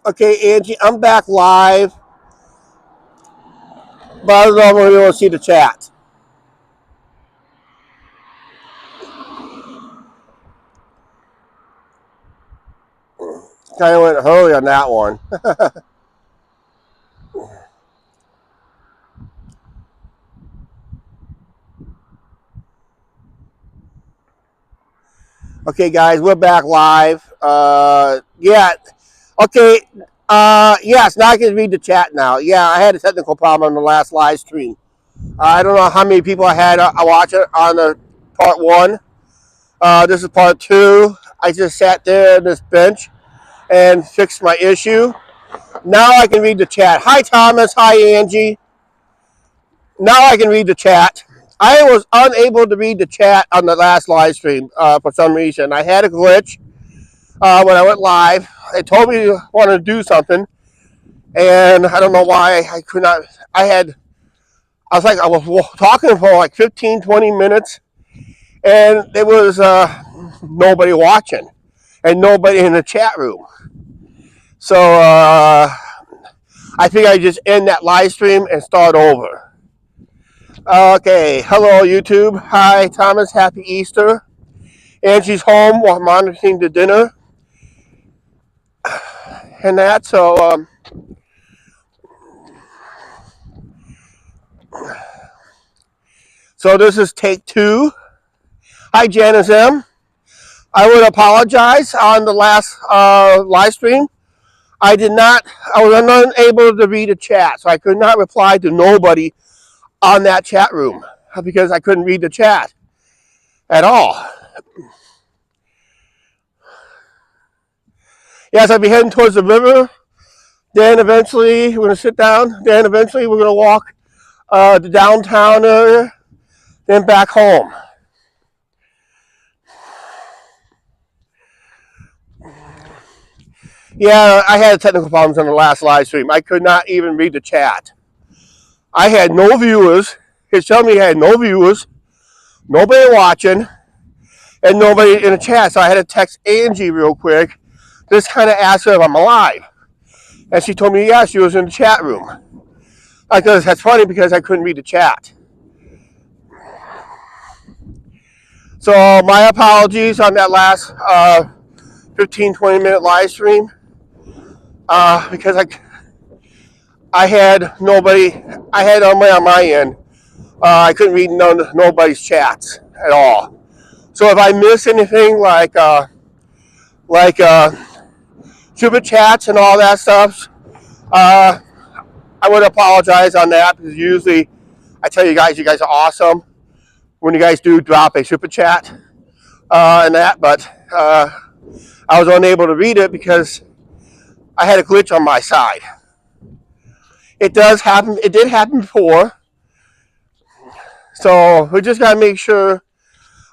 Okay, Angie, I'm back live, but I don't know if we're going to see the chat. Kind of went hurry on that one. Okay, guys, we're back live. Yeah. Okay. Yes, now I can read the chat now. Yeah, I had a technical problem on the last live stream. I don't know how many people I had watch it on the part one. This is part two. I just sat there on this bench and fixed my issue. Now I can read the chat. Hi, Thomas. Hi, Angie. Now I can read the chat. I was unable to read the chat on the last live stream for some reason. I had a glitch when I went live. It told me to want to do something, and I don't know why I could not. I was talking for like 15, 20 minutes, and there was nobody watching and nobody in the chat room. So I think I just end that live stream and start over. Okay, hello YouTube. Hi Thomas, happy Easter. Angie's home while monitoring the dinner and that. So this is take two. Hi Janice M. I would apologize on the last live stream. I was unable to read the chat, so I could not reply to nobody on that chat room because I couldn't read the chat at all. Yes, I'll be heading towards the river. Then eventually we're going to sit down. Then eventually we're going to walk the downtown area. Then back home. Yeah, I had technical problems on the last live stream. I could not even read the chat. I had no viewers. It's telling me I had no viewers, nobody watching, and nobody in the chat. So I had to text Angie real quick, just kind of ask her if I'm alive. And she told me, yeah, she was in the chat room. Because that's funny because I couldn't read the chat. So my apologies on that last 15, 20-minute live stream. Because I had nobody, I had on my end. I couldn't read nobody's chats at all. So if I miss anything like super chats and all that stuff, I would apologize on that because usually I tell you guys are awesome when you guys do drop a super chat and that, but I was unable to read it because I had a glitch on my side. It does happen. It did happen before. So we just got to make sure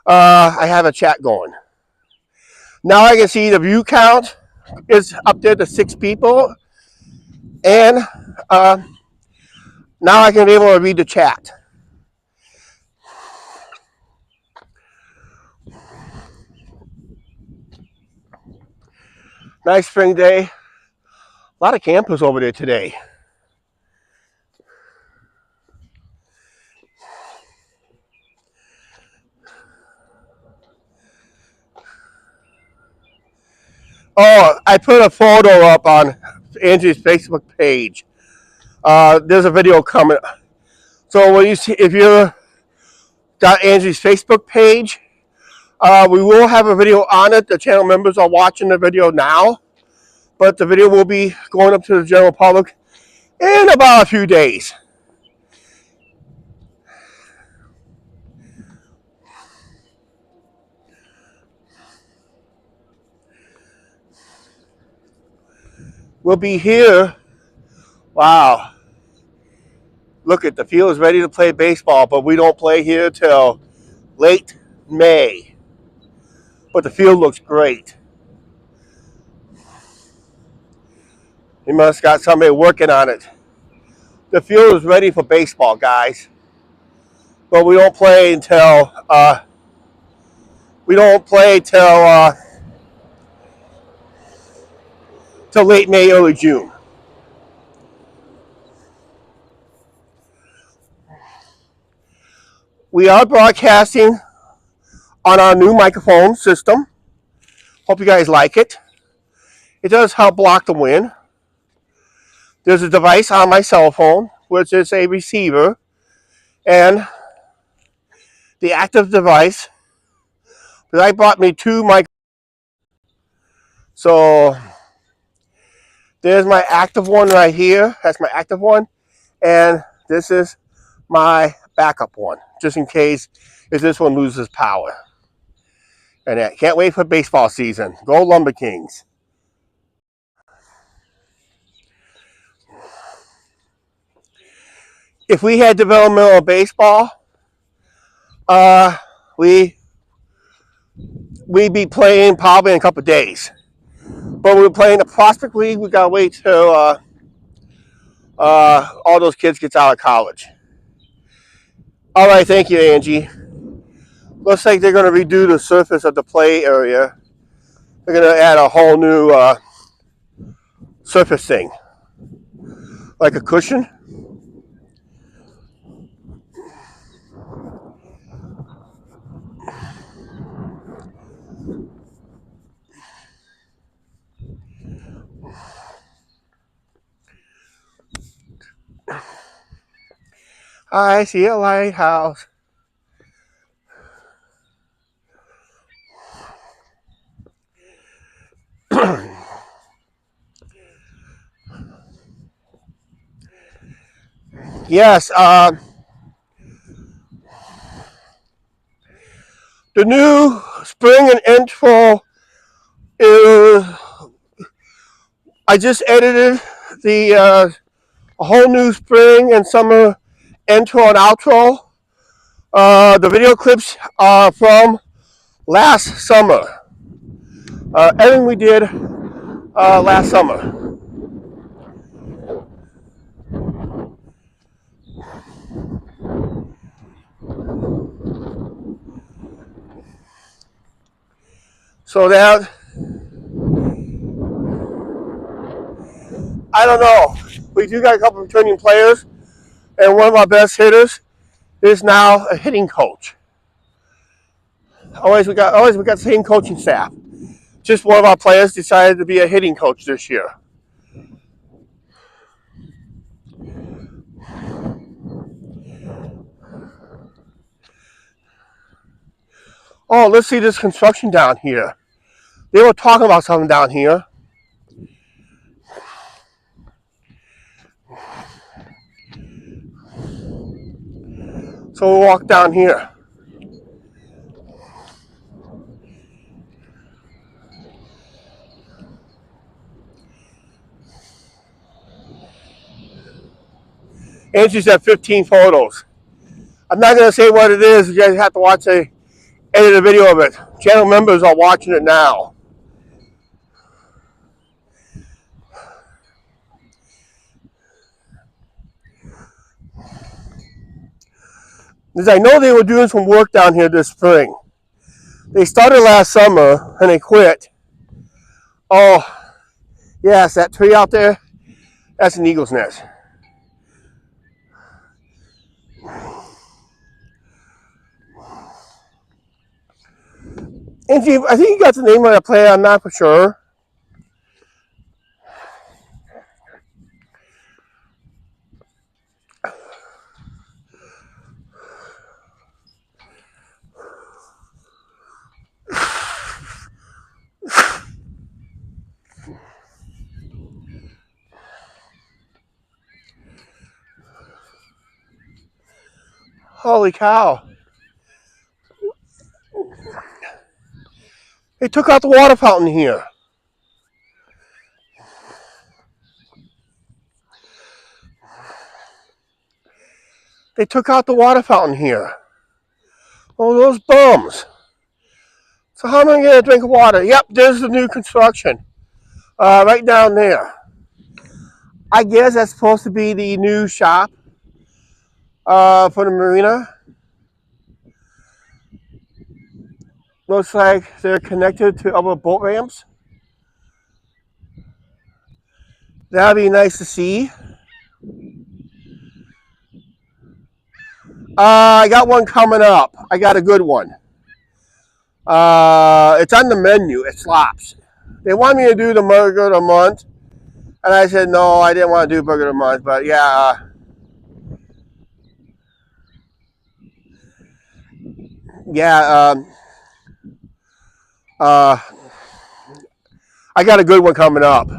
I have a chat going. Now I can see the view count is up there to 6 people. And now I can be able to read the chat. Nice spring day. A lot of campers over there today. Oh, I put a photo up on Angie's Facebook page. There's a video coming. So when you see, if you got Angie's Facebook page, we will have a video on it. The channel members are watching the video now, but the video will be going up to the general public in about a few days. We'll be here. Wow. Look at the field is ready to play baseball, but we don't play here till late May. But the field looks great. He must got somebody working on it. The field is ready for baseball, guys. But we don't play until till late May, early June. We are broadcasting on our new microphone system. Hope you guys like it. It does help block the wind. There's a device on my cell phone, which is a receiver, and the active device. But I bought me two microphones. So there's my active one right here. That's my active one. And this is my backup one, just in case if this one loses power. And I can't wait for baseball season. Go Lumber Kings. If we had developmental baseball, we'd be playing probably in a couple of days. But we're playing the Prospect League. We gotta wait till all those kids get out of college. All right, thank you, Angie. Looks like they're gonna redo the surface of the play area. They're gonna add a whole new surface thing, like a cushion. I see a lighthouse. Yes, the new spring and intro is. I just edited the a whole new spring and summer intro and outro. The video clips are from last summer. Everything we did last summer. So that, I don't know. We do got a couple of returning players, and one of our best hitters is now a hitting coach. Always we got the same coaching staff. Just one of our players decided to be a hitting coach this year. Oh, let's see this construction down here. They were talking about something down here. So we'll walk down here. Angie's at 15 photos. I'm not going to say what it is. You guys have to watch a edited video of it. Channel members are watching it now. Because I know they were doing some work down here this spring. They started last summer and they quit. Oh, yes, that tree out there, that's an eagle's nest. Angie, I think you got the name of that player, I'm not for sure. Holy cow. They took out the water fountain here. They took out the water fountain here. Oh, those bums. So how am I going to drink water? Yep, there's the new construction. Right down there. I guess that's supposed to be the new shop for the marina. Looks like they're connected to other boat ramps. That'd be nice to see. I got one coming up. I got a good one. It's on the menu. It's slops. They want me to do the burger of the month, and I said no. I didn't want to do burger of the month, but yeah, yeah. Uh, I got a good one coming up.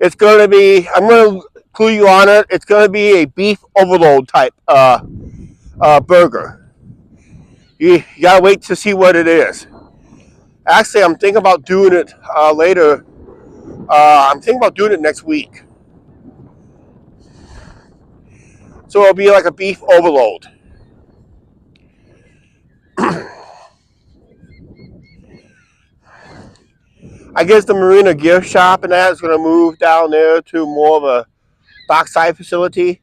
It's going to be. I'm going to clue you on it. It's going to be a beef overload type burger. You gotta wait to see what it is. Actually, I'm thinking about doing it later. I'm thinking about doing it next week. So it'll be like a beef overload. I guess the Marina gift shop and that is going to move down there to more of a dockside facility.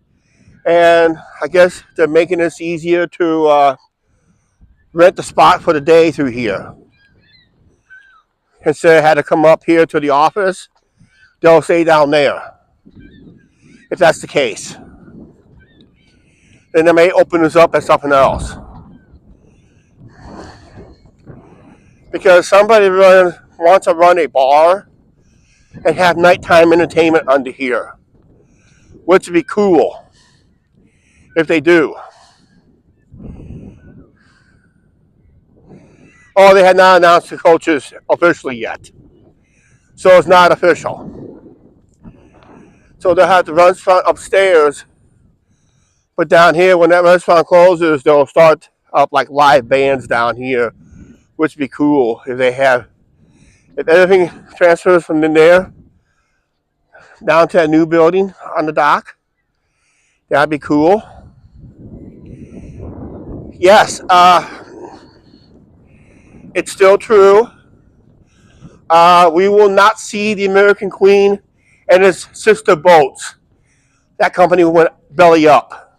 And I guess they're making this easier to rent the spot for the day through here. Instead of had to come up here to the office, they'll stay down there. If that's the case. Then they may open this up as something else. Because somebody wants to run a bar and have nighttime entertainment under here, which would be cool if they do. Oh, they had not announced the coaches officially yet, so it's not official. So they'll have the restaurant upstairs, but down here, when that restaurant closes, they'll start up like live bands down here, which would be cool if they have. If everything transfers from in there down to that new building on the dock, that'd be cool. Yes, it's still true. We will not see the American Queen and its sister boats. That company went belly up.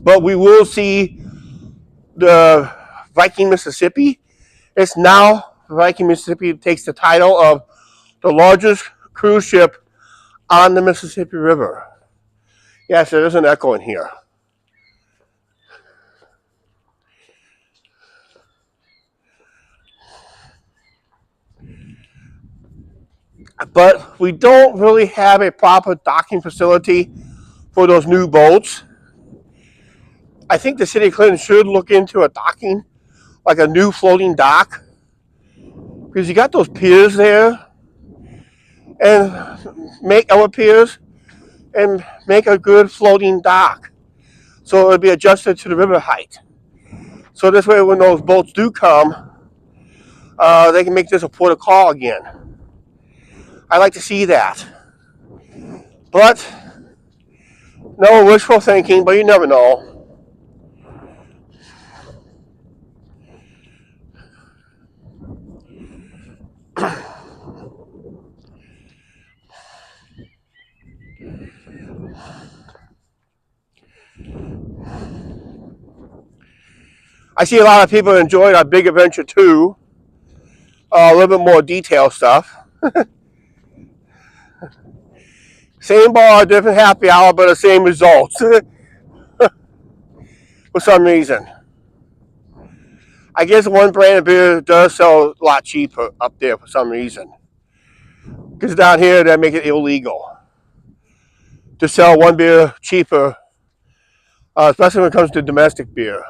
But we will see the Viking Mississippi. It's now Viking Mississippi takes the title of the largest cruise ship on the Mississippi River. Yes, there is an echo in here. But we don't really have a proper docking facility for those new boats. I think the city of Clinton should look into a docking, like a new floating dock, because you got those piers there, and make our piers and make a good floating dock, so it would be adjusted to the river height. So this way, when those boats do come, they can make this a port of call again. I like to see that, but no wishful thinking. But you never know. I see a lot of people enjoyed our big adventure too. A little bit more detailed stuff. Same bar, different happy hour, but the same results. For some reason. I guess one brand of beer does sell a lot cheaper up there for some reason. Because down here, they make it illegal to sell one beer cheaper, especially when it comes to domestic beer.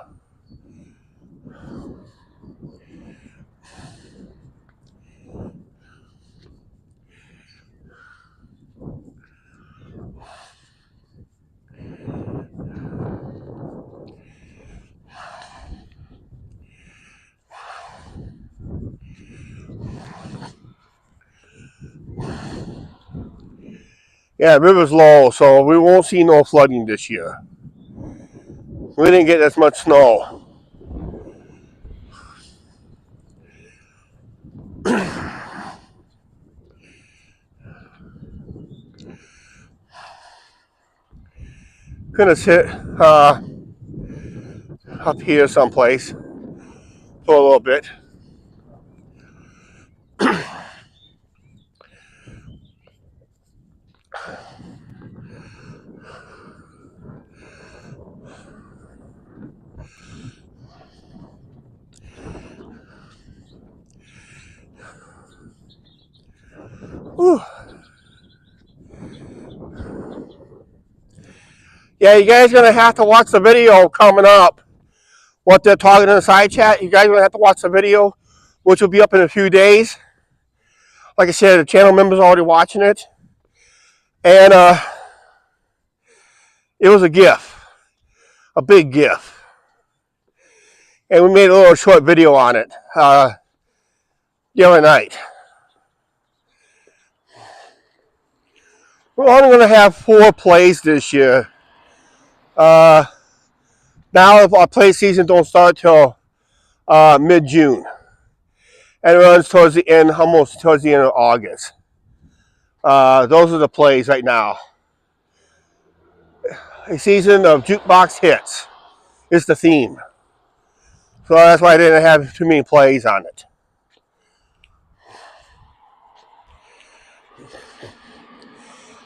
Yeah, the river's low, so we won't see no flooding this year. We didn't get as much snow. Gonna sit up here someplace for a little bit. Whew. Yeah, you guys are going to have to watch the video coming up. What they're talking in the side chat. You guys are going to have to watch the video, which will be up in a few days. Like I said, the channel members are already watching it. And it was a gift. A big gift. And we made a little short video on it the other night. We're only going to have 4 plays this year. Now our play season don't start till mid-June. And it runs towards the end, almost towards the end of August. Those are the plays right now. A season of jukebox hits is the theme. So that's why I didn't have too many plays on it.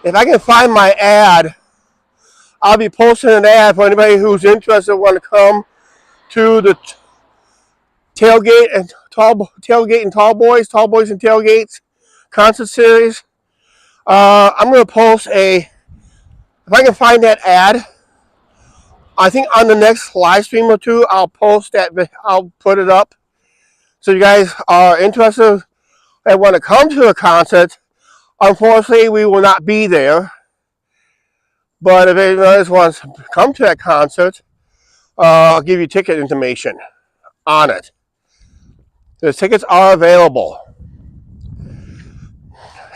If I can find my ad, I'll be posting an ad for anybody who's interested want to come to the tailgate and tall boys and tailgates concert series. I'm going to post if I can find that ad, I think on the next live stream or two, I'll post that. I'll put it up. So you guys are interested and want to come to a concert. Unfortunately, we will not be there. But if anyone else wants to come to that concert, I'll give you ticket information on it. The tickets are available.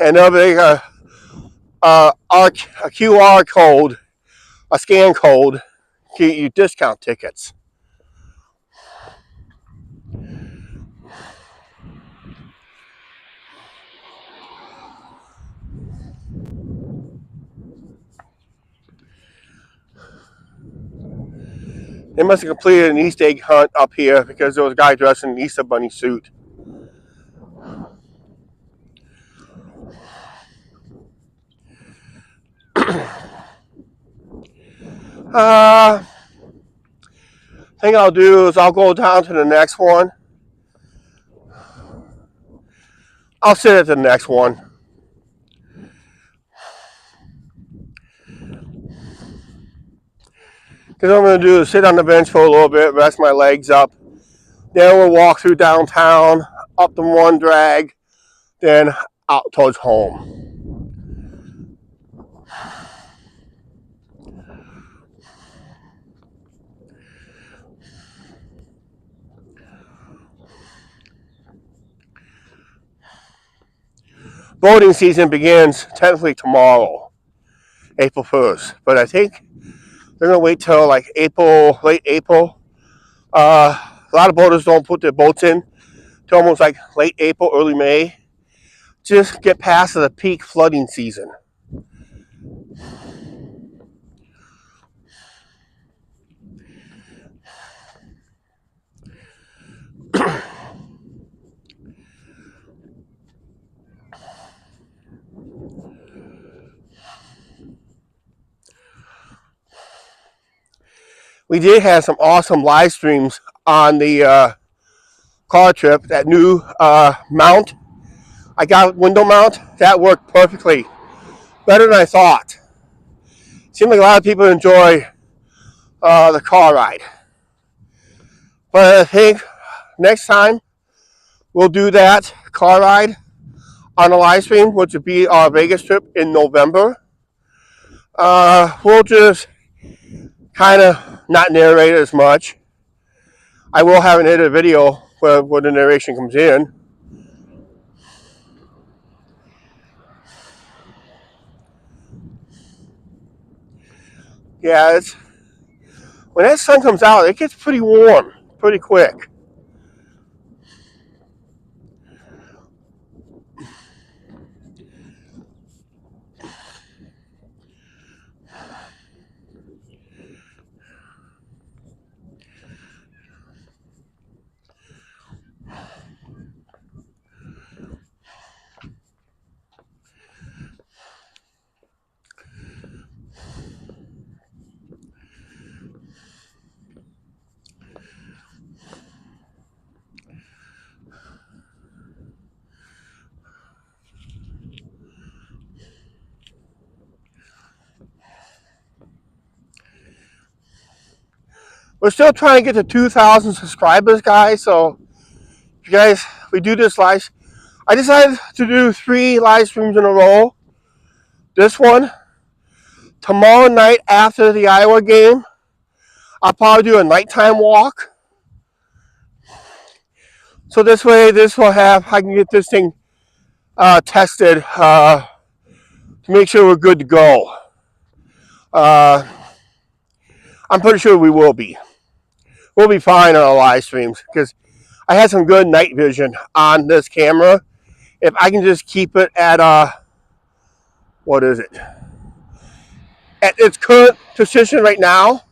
And there'll be a QR code, a scan code, to get you discount tickets. They must have completed an Easter egg hunt up here because there was a guy dressed in an Easter bunny suit. Thing I'll do is I'll go down to the next one. I'll sit at the next one. Because what I'm going to do is sit on the bench for a little bit, rest my legs up. Then we'll walk through downtown, up the one drag, then out towards home. Boating season begins technically tomorrow, April 1st. But I think they're going to wait till like April, late April. A lot of boaters don't put their boats in till almost like late April, early May. Just get past the peak flooding season. We did have some awesome live streams on the car trip. That new mount, I got window mount, that worked perfectly. Better than I thought. Seemed like a lot of people enjoy the car ride. But I think next time we'll do that car ride on a live stream, which would be our Vegas trip in November. We'll just kind of not narrate as much. I will have an edited video where the narration comes in. Yeah, when that sun comes out, it gets pretty warm pretty quick. we're still trying to get to 2,000 subscribers, guys. So, if you guys, we do this live. I decided to do 3 live streams in a row. This one, tomorrow night after the Iowa game, I'll probably do a nighttime walk. So this way, I can get this thing tested to make sure we're good to go. I'm pretty sure we will be. We'll be fine on our live streams because I had some good night vision on this camera. If I can just keep it at what is it? At its current position right now,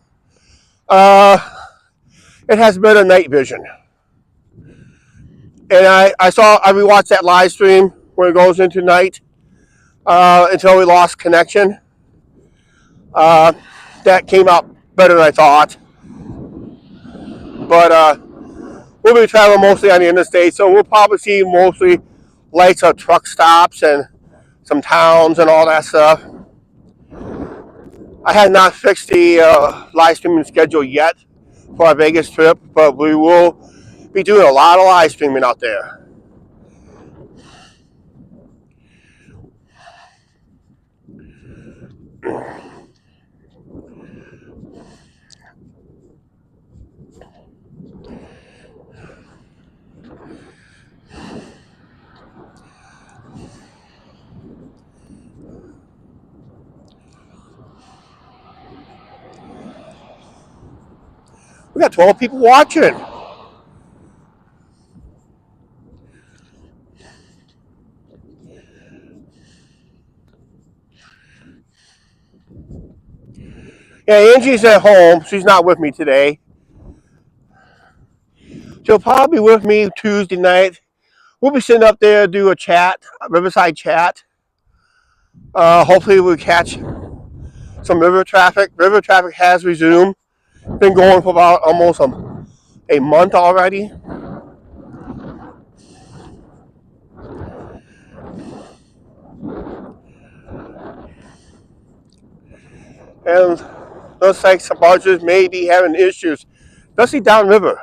it has better night vision. And I rewatched that live stream where it goes into night until we lost connection. That came out better than I thought. But we'll be traveling mostly on the interstate, so we'll probably see mostly lights of truck stops and some towns and all that stuff. I have not fixed the live streaming schedule yet for our Vegas trip, but we will be doing a lot of live streaming out there. We got 12 people watching. Yeah, Angie's at home. She's not with me today. She'll probably be with me Tuesday night. We'll be sitting up there, do a chat, a Riverside chat. Hopefully we'll catch some river traffic. River traffic has resumed. Been going for about almost a month already. And looks like some barges may be having issues, especially downriver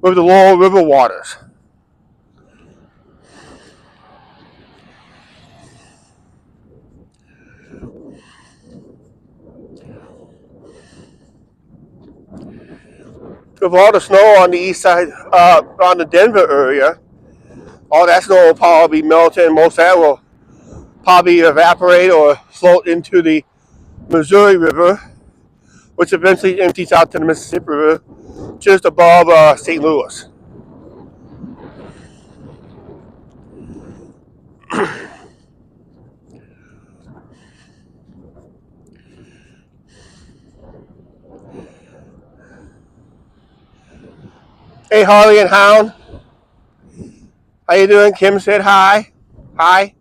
with the lower river waters. With all the snow on the east side, on the Denver area, all that snow will probably be melting. Most of that will probably evaporate or float into the Missouri River, which eventually empties out to the Mississippi River just above St. Louis. Hey, Harley and Hound. How you doing? Kim said hi. Hi.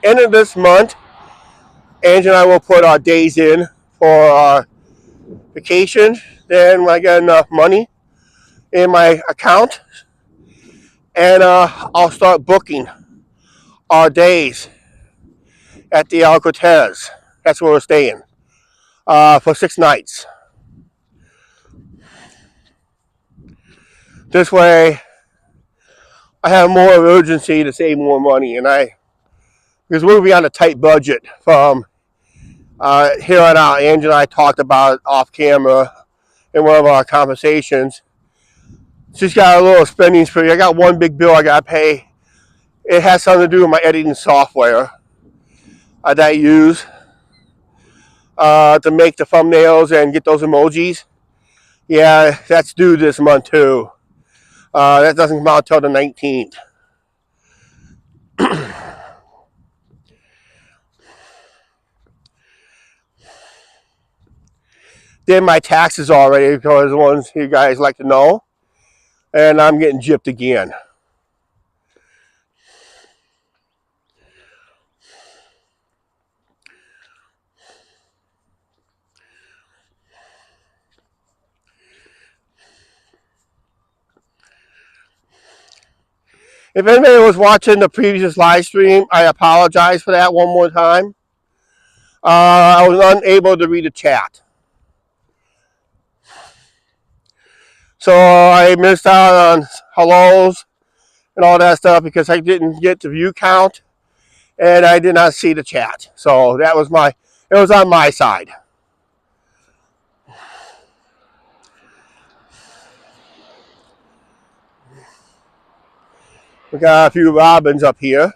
End of this month, Angie and I will put our days in for our vacation. Then when I get enough money in my account, and I'll start booking our days at the El Cortez. That's where we're staying for 6 nights. This way, I have more urgency to save more money, because we'll be on a tight budget from here on out. Angie and I talked about it off camera in one of our conversations. She's got a little spending spree. I got one big bill I got to pay. It has something to do with my editing software that I use to make the thumbnails and get those emojis. Yeah, that's due this month too. That doesn't come out until the 19th. Did my taxes already, because the ones you guys like to know. And I'm getting gypped again. If anybody was watching the previous live stream, I apologize for that one more time. I was unable to read the chat. So I missed out on hellos and all that stuff because I didn't get the view count and I did not see the chat. So that was it was on my side. We got a few robins up here.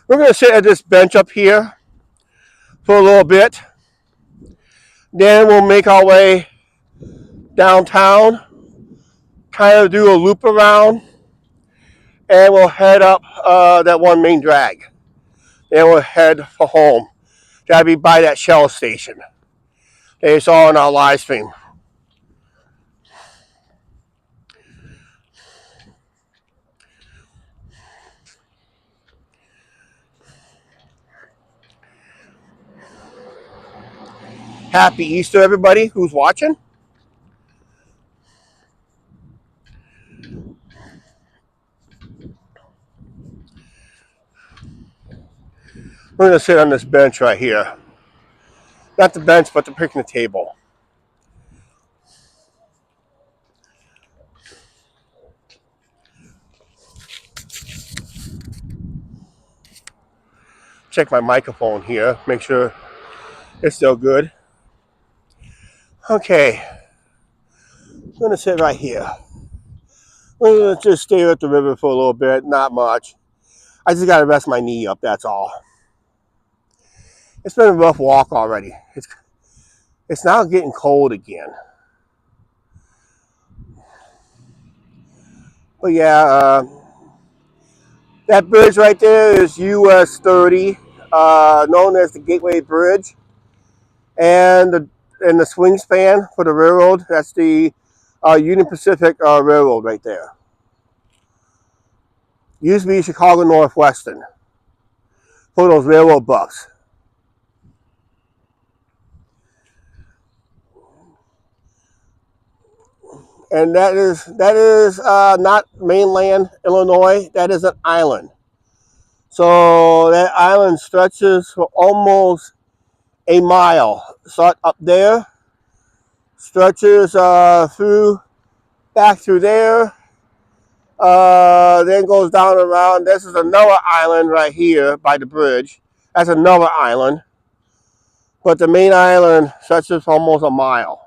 We're going to sit at this bench up here for a little bit. Then we'll make our way downtown, kind of do a loop around, and we'll head up that one main drag. Then we'll head for home. That'll be by that Shell station that you saw on our live stream. Happy Easter, everybody who's watching. We're going to sit on this bench right here. Not the bench, but the picnic table. Check my microphone here, make sure it's still good. Okay, I'm going to sit right here. We're going to just stare at the river for a little bit, not much. I just got to rest my knee up, that's all. It's been a rough walk already. It's now getting cold again. But yeah, that bridge right there is US 30, known as the Gateway Bridge. And the swing span for the railroad, that's the Union Pacific Railroad right there. Used to be Chicago Northwestern for those railroad buffs. And that is not mainland Illinois. That is an island. So that island stretches for almost a mile. Start up there, stretches through, back through there, then goes down around. This is another island right here by the bridge. That's another island. But the main island stretches for almost a mile.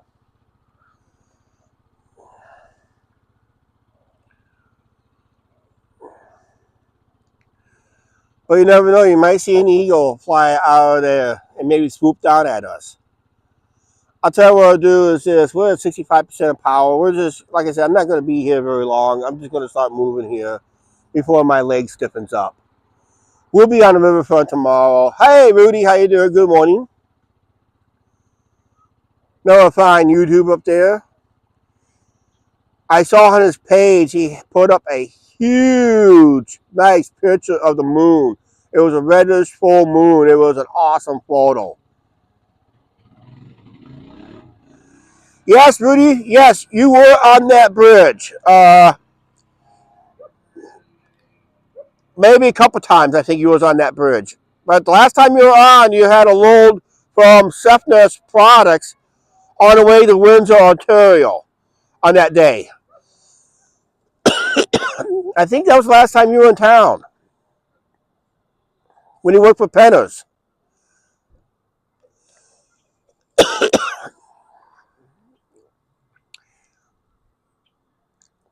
But you never know, you might see an eagle fly out of there and maybe swoop down at us. I'll tell you what I'll do is this. We're at 65% power. We're just, like I said, I'm not going to be here very long. I'm just going to start moving here before my leg stiffens up. We'll be on the riverfront tomorrow. Hey, Rudy, how you doing? Good morning. Another fine YouTube up there. I saw on his page, he put up a huge, nice picture of the moon. It was a reddish full moon. It was an awesome photo. Yes, Rudy. Yes, you were on that bridge. Maybe a couple times I think you was on that bridge. But the last time you were on, you had a load from Sefness Products on the way to Windsor, Ontario on that day. I think that was the last time you were in town. When you worked for Penner's.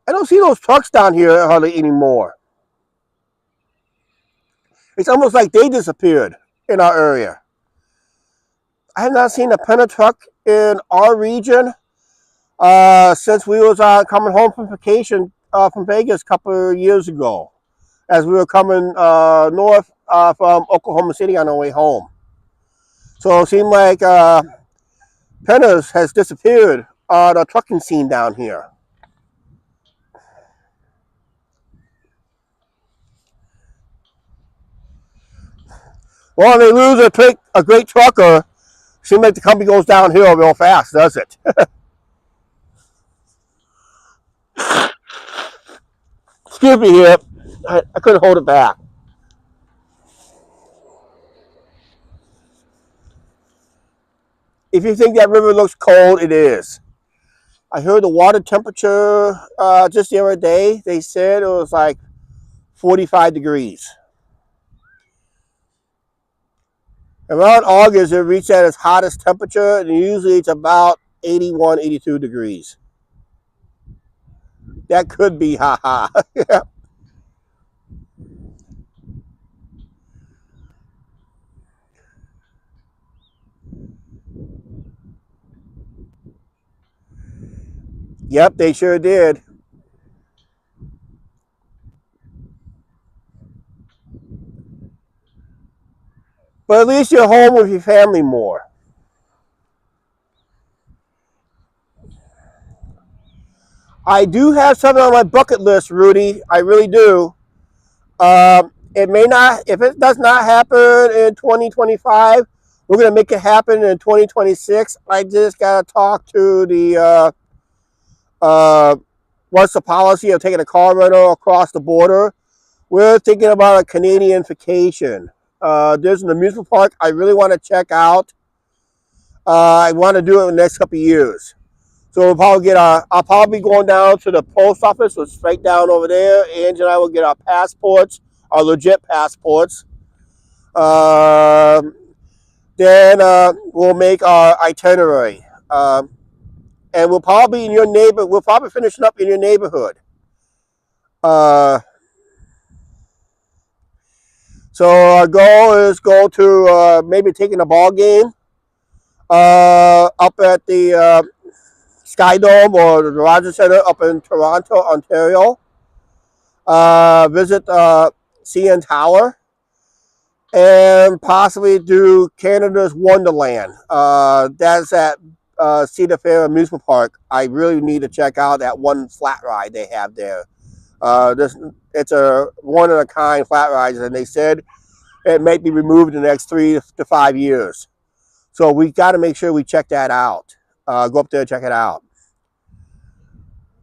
I don't see those trucks down here hardly anymore. It's almost like they disappeared in our area. I have not seen a Penner truck in our region since we was coming home from vacation from Vegas a couple of years ago, as we were coming north from Oklahoma City on our way home. So it seemed like Penner's has disappeared on the trucking scene down here. Well, they lose a great trucker. Seems like the company goes downhill real fast, does it? Excuse me here. I couldn't hold it back. If you think that river looks cold, it is. I heard the water temperature just the other day. They said it was like 45 degrees. Around August, it reached at its hottest temperature, and usually it's about 81, 82 degrees. That could be haha. Yep, they sure did. But at least you're home with your family more. I do have something on my bucket list, Rudy. I really do. It may not, if it does not happen in 2025, we're going to make it happen in 2026. I just got to talk to the, what's the policy of taking a car rental across the border. We're thinking about a Canadian vacation. There's an amusement park I really want to check out. I want to do it in the next couple of years. So we'll probably get I'll probably be going down to the post office, so straight down over there. Angie and I will get our passports, our legit passports. Then we'll make our itinerary. And we'll probably we'll probably finishing up in your neighborhood. So our goal is go to maybe taking a ball game up at the Sky Dome or the Rogers Center up in Toronto, Ontario. Visit CN Tower and possibly do Canada's Wonderland. That's at Cedar Fair Amusement Park. I really need to check out that one flat ride they have there. It's a one-of-a-kind flat ride, and they said it may be removed in the next 3 to 5 years. So we got to make sure we check that out. Go up there and check it out.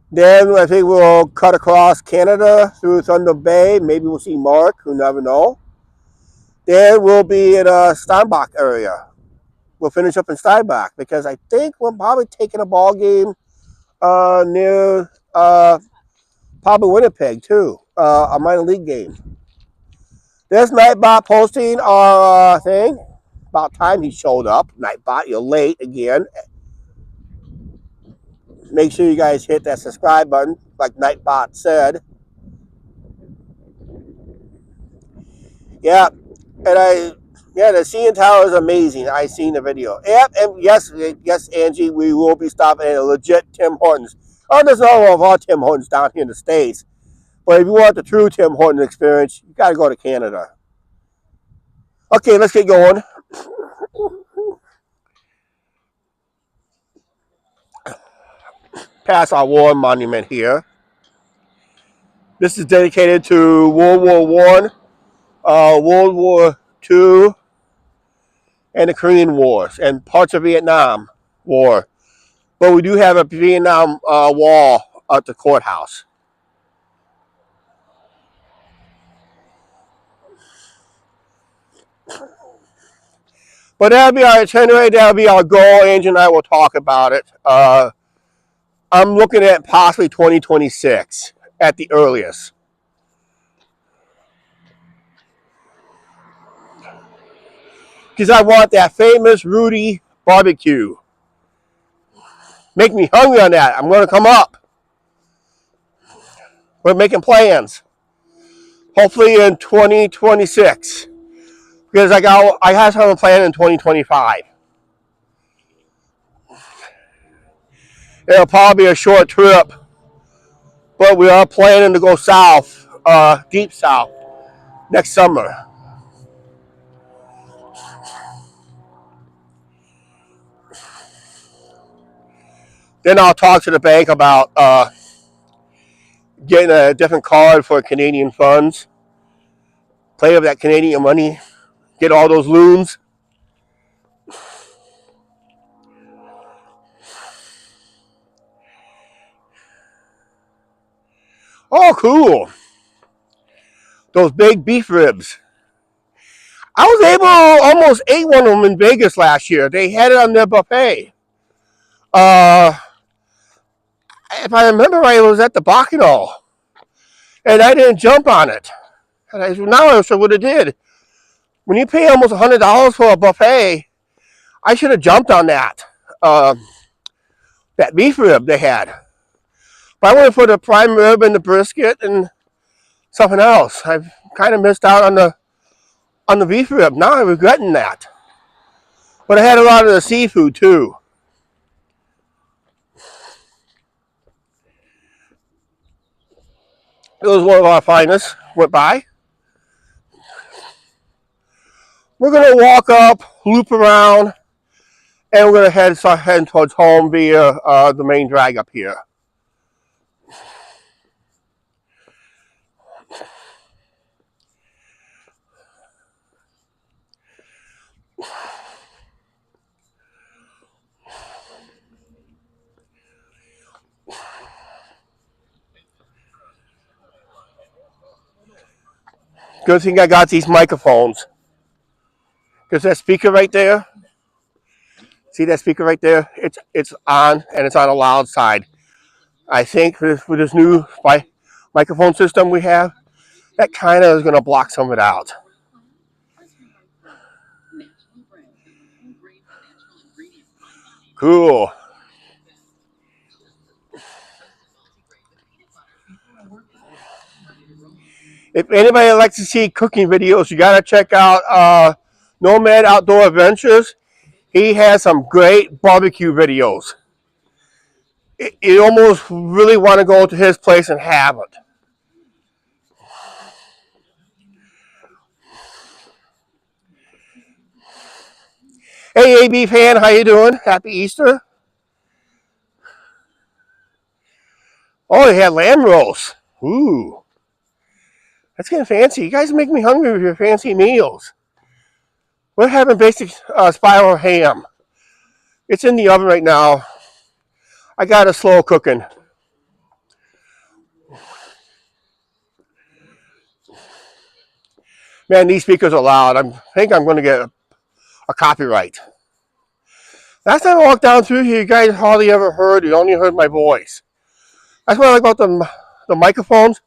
Then I think we'll cut across Canada through Thunder Bay. Maybe we'll see Mark. You never know. Then we'll be in Steinbach area. We'll finish up in Steinbach because I think we're probably taking a ball game near probably Winnipeg too. A minor league game. There's Nightbot posting our thing. About time he showed up. Nightbot, you're late again. Make sure you guys hit that subscribe button, like Nightbot said. Yeah, and the CN Tower is amazing. I seen the video. Yep, and yes, Angie, we will be stopping at a legit Tim Hortons. Oh, there's no of our Tim Hortons down here in the States. But if you want the true Tim Hortons experience, you got to go to Canada. Okay, let's get going. Past our war monument here. This is dedicated to World War One, World War Two, and the Korean Wars, and parts of Vietnam War. But we do have a Vietnam wall at the courthouse. But that'll be our itinerary. That'll be our goal. Angie and I will talk about it. I'm looking at possibly 2026 at the earliest. Because I want that famous Rudy barbecue. Make me hungry on that. I'm going to come up. We're making plans. Hopefully in 2026. Because I have something planned in 2025. It'll probably be a short trip. But we are planning to go south, deep south, next summer. Then I'll talk to the bank about getting a different card for Canadian funds. Play with that Canadian money. Get all those loons. Oh, cool. those big beef ribs. I was able to almost ate one of them in Vegas last year. They had it on their buffet. Uh, if I remember right, it was at the Bacchanal, and I didn't jump on it. And now I would have did. When you pay almost $100 for a buffet, I should have jumped on that. That beef rib they had. But I went for the prime rib and the brisket and something else. I've kind of missed out on the beef rib. Now I'm regretting that. But I had a lot of the seafood too. It was one of our finest. Went by. We're gonna walk up, loop around, and we're gonna start heading towards home via the main drag up here. Good thing I got these microphones. There's that speaker right there. See that speaker right there? It's on, and it's on a loud side. I think with this new microphone system we have, that kind of is going to block some of it out. Cool. If anybody likes to see cooking videos, you got to check out Nomad Outdoor Adventures. He has some great barbecue videos. You almost really want to go to his place and have it. Hey, AB fan, how you doing? Happy Easter. Oh, they had lamb roast. Ooh. That's getting fancy. You guys make me hungry with your fancy meals. We're having basic spiral ham. It's in the oven right now. I got it slow cooking. Man, these speakers are loud. I think I'm going to get a copyright. Last time I walked down through here, you guys hardly ever heard. You only heard my voice. That's what I like about the microphones.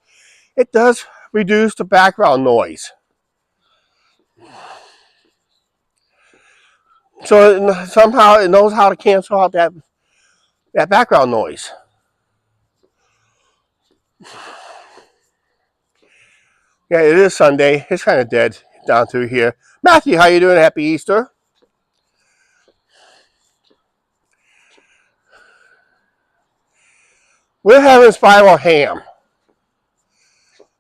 It does reduce the background noise. So somehow it knows how to cancel out that background noise. Yeah, it is Sunday. It's kind of dead down through here. Matthew, how you doing? Happy Easter. We're having spiral ham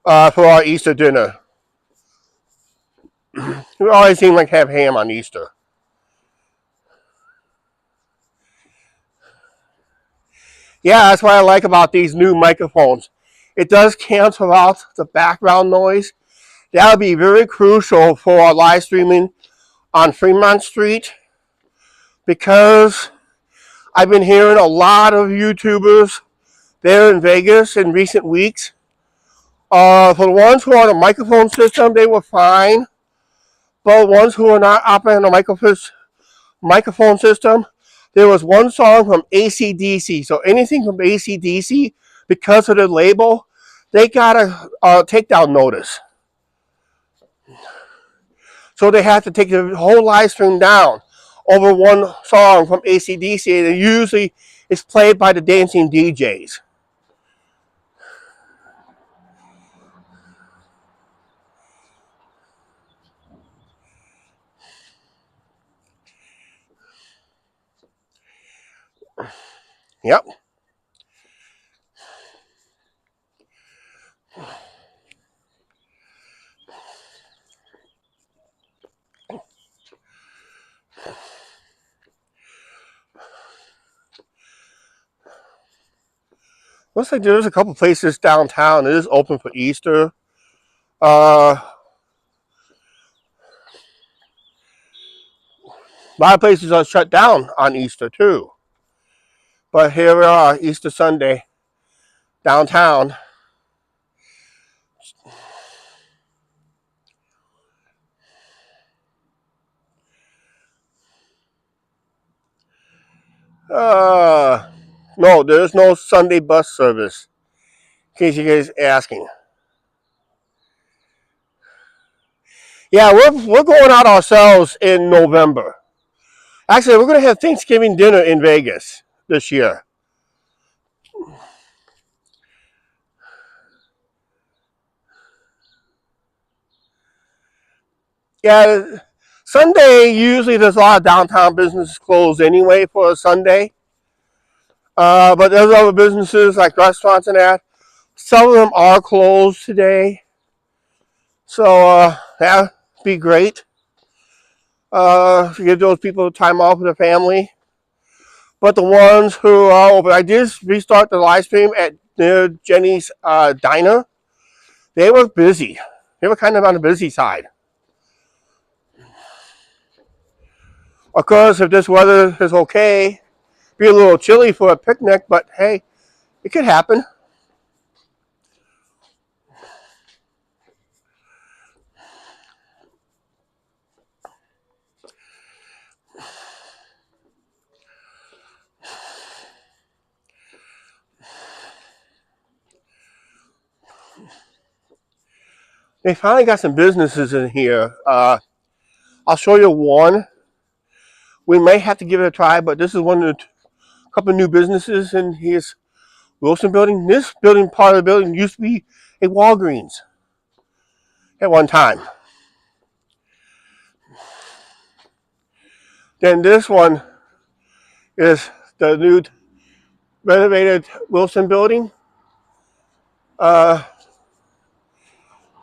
for our Easter dinner. We always seem like have ham on Easter. Yeah, that's what I like about these new microphones. It does cancel out the background noise. That would be very crucial for our live streaming on Fremont Street, because I've been hearing a lot of YouTubers there in Vegas in recent weeks. For the ones who are on the microphone system, they were fine. But the ones who are not operating on the microphone system, there was one song from AC/DC. So anything from AC/DC, because of the label, they got a takedown notice. So they have to take the whole live stream down over one song from AC/DC, and usually it's played by the dancing DJs. Yep. Looks like there's a couple places downtown that is open for Easter. A lot of places are shut down on Easter too. But here we are, Easter Sunday, downtown. No, there's no Sunday bus service. In case you guys are asking. Yeah, we're going out ourselves in November. Actually, we're going to have Thanksgiving dinner in Vegas this year. Yeah, Sunday, usually there's a lot of downtown businesses closed anyway for a Sunday. But there's other businesses like restaurants and that. Some of them are closed today. So that'd be great. To give those people time off with their family. But the ones who are open, I did restart the live stream at near Jenny's Diner. They were busy. They were kind of on the busy side. Of course, if this weather is okay, be a little chilly for a picnic, but hey, it could happen. They finally got some businesses in here. I'll show you one. We may have to give it a try, but this is one of the couple of new businesses in his Wilson building. This building, part of the building, used to be a Walgreens at one time. Then this one is the new renovated Wilson building.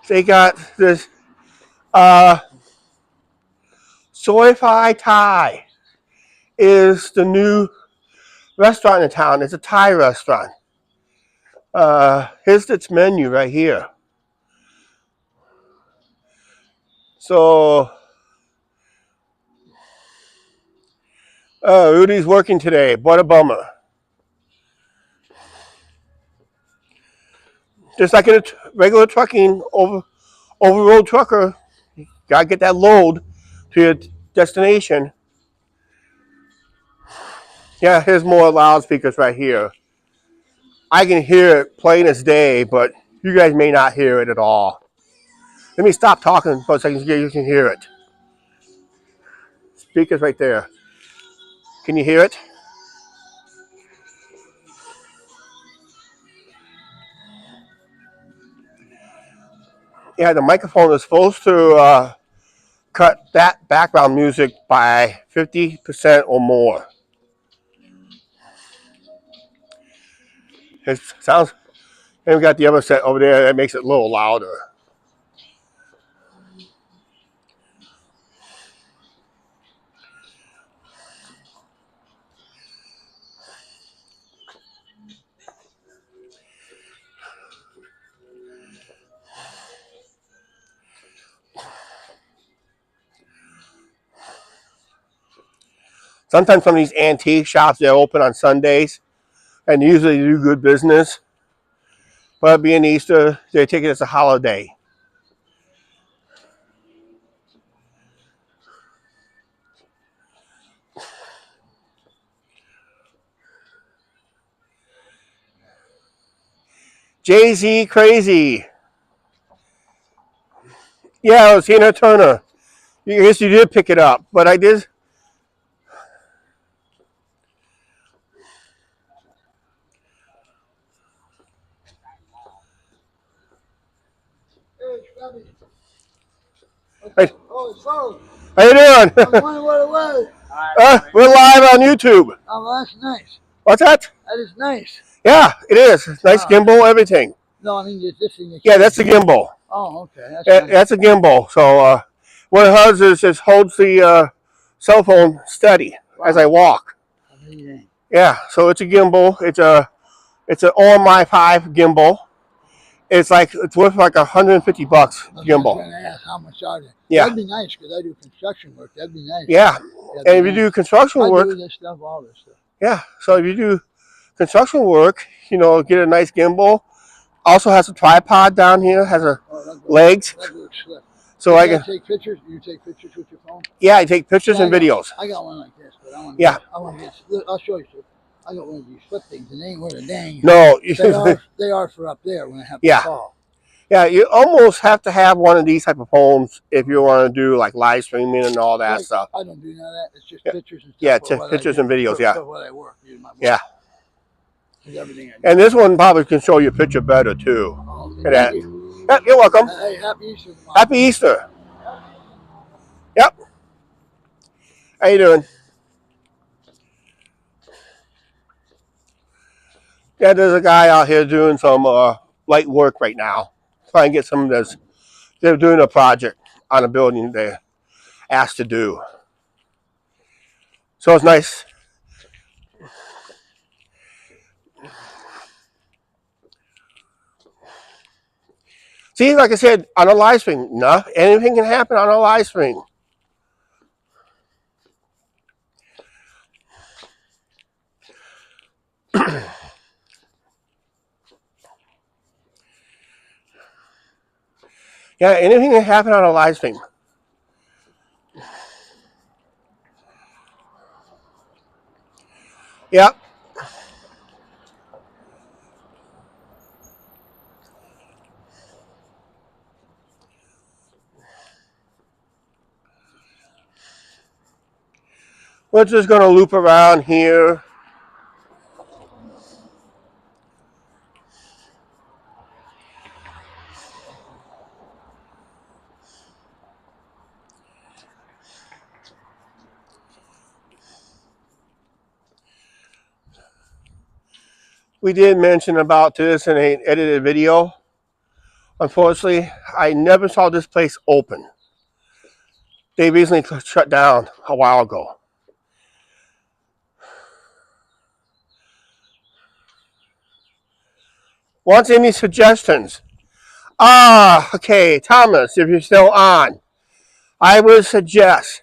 They got this Soy Fi Thai is the new restaurant in town. It's a Thai restaurant. Here's its menu right here. So, Rudy's working today. What a bummer. Just like in a regular trucking, over-road trucker, you gotta get that load to your destination. Yeah, here's more loudspeakers right here. I can hear it plain as day, but you guys may not hear it at all. Let me stop talking for a second so you can hear it. Speakers right there. Can you hear it? Yeah, the microphone is supposed to cut that background music by 50% or more. It sounds, and we got the other set over there that makes it a little louder. Sometimes some of these antique shops, they're open on Sundays, and usually do good business. But being Easter, they take it as a holiday. Jay-Z crazy. Yeah, it was Tina Turner. I guess you did pick it up, but I did. Hey. Oh, how you doing? I wonder what it was. We're live on YouTube. Oh, that's nice. What's that? That is nice. Yeah, it is. Nice gimbal, everything. No, I mean this thing. Yeah, that's the gimbal. Oh, okay. That's, That's a gimbal. So what it does is it holds the cell phone steady as I walk. Amazing. Yeah, so it's a gimbal. It's an OMI 5 gimbal. It's worth like $150 gimbal. I was going to ask how much are they? Yeah. That'd be nice because I do construction work. That'd be nice. Yeah, That'd and if be you nice. do construction I work, do this stuff, all this stuff. yeah. So if you do construction work, get a nice gimbal. Also has a tripod down here. Has legs. That goes slick. So I can take pictures. You take pictures with your phone. Yeah, I take pictures and videos. I got one like this. but I want to. Yeah. I want to get. I'll show you. I got one of these flip things, and they ain't worth a dang. No. They are for up there when I have to Yeah. call. Yeah, you almost have to have one of these type of phones if you want to do like live streaming and all that stuff. I don't do none of that. It's just pictures and stuff. Yeah, for pictures and videos. For what I work. My work. Yeah. Everything I do. And this one probably can show you a picture better too. Oh, Look at that. you. Yep, you're welcome. Hey, happy Easter. Mom. Happy Easter. Yep. How you doing? Yeah, there's a guy out here doing some light work right now. Trying to get some of this. They're doing a project on a building they're asked to do. So it's nice. See, like I said, on a live stream, no, anything can happen on a live stream. Yeah, anything can happen on a live stream. Yep. We're just going to loop around here. We did mention about this in an edited video. Unfortunately, I never saw this place open. They recently shut down a while ago. Want any suggestions? Okay, Thomas, if you're still on, I would suggest,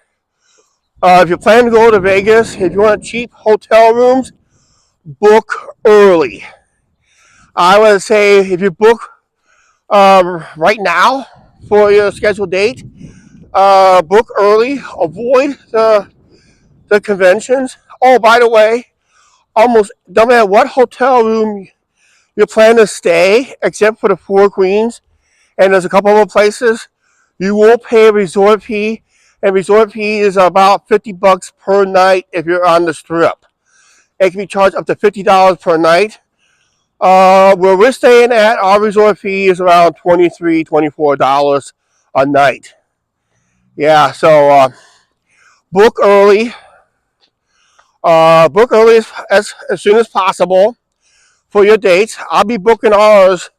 if you plan to go to Vegas, if you want cheap hotel rooms, book early. I would say if you book right now for your scheduled date, book early, avoid the conventions. Oh, by the way, almost no matter what hotel room you plan to stay, except for the Four Queens, and there's a couple other places, you will pay a resort fee, and resort fee is about $50 per night if you're on the strip. It can be charged up to $50 per night. Where we're staying at, our resort fee is around $23, $24 a night. Yeah, so book early. Book early as soon as possible for your dates. I'll be booking ours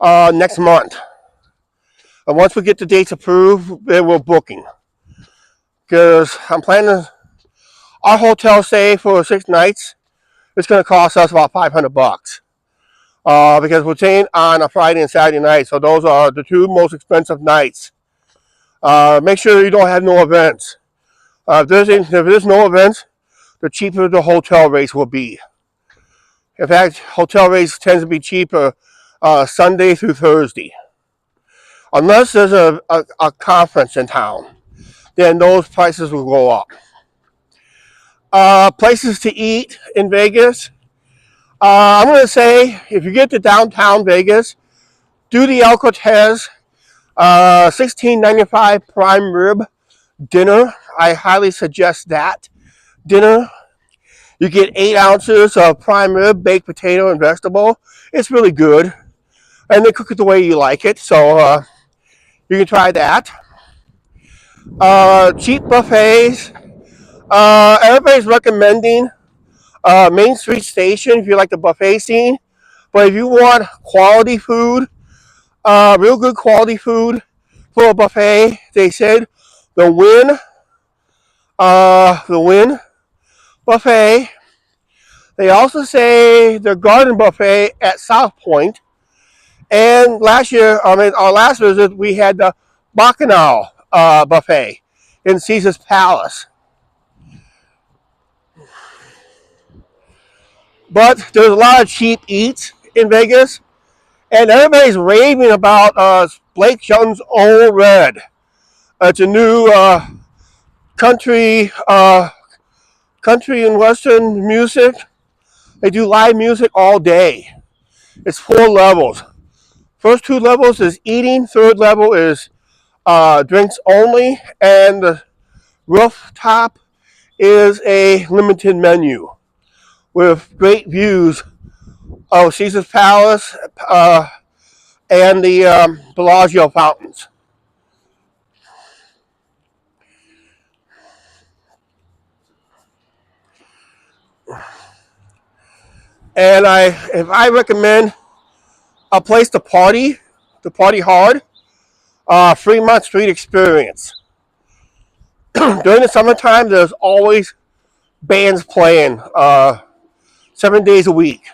next month. And once we get the dates approved, then we're booking. Because I'm planning our hotel stay for 6 nights. It's going to cost us about $500. Because we're staying on a Friday and Saturday night. So those are the 2 most expensive nights. Make sure you don't have no events. If there's no events, the cheaper the hotel rates will be. In fact, hotel rates tend to be cheaper Sunday through Thursday. Unless there's a conference in town, then those prices will go up. Places to eat in Vegas. I'm going to say, if you get to downtown Vegas, do the El Cortez $16.95 prime rib dinner. I highly suggest that dinner. You get 8 ounces of prime rib, baked potato, and vegetable. It's really good. And they cook it the way you like it. So you can try that. Cheap buffets. Everybody's recommending Main Street Station if you like the buffet scene. But if you want quality food, real good quality food for a buffet, they said the Wynn buffet. They also say the Garden Buffet at South Point. And our last visit, we had the Bacchanal buffet in Caesar's Palace. But there's a lot of cheap eats in Vegas. And everybody's raving about Blake Shelton's Old Red. It's a new country country and western music. They do live music all day. It's 4 levels. First 2 levels is eating. Third level is drinks only. And the rooftop is a limited menu with great views of Caesar's Palace and the Bellagio fountains. And if I recommend a place to party hard, Fremont Street Experience. During the summertime, there's always bands playing 7 days a week.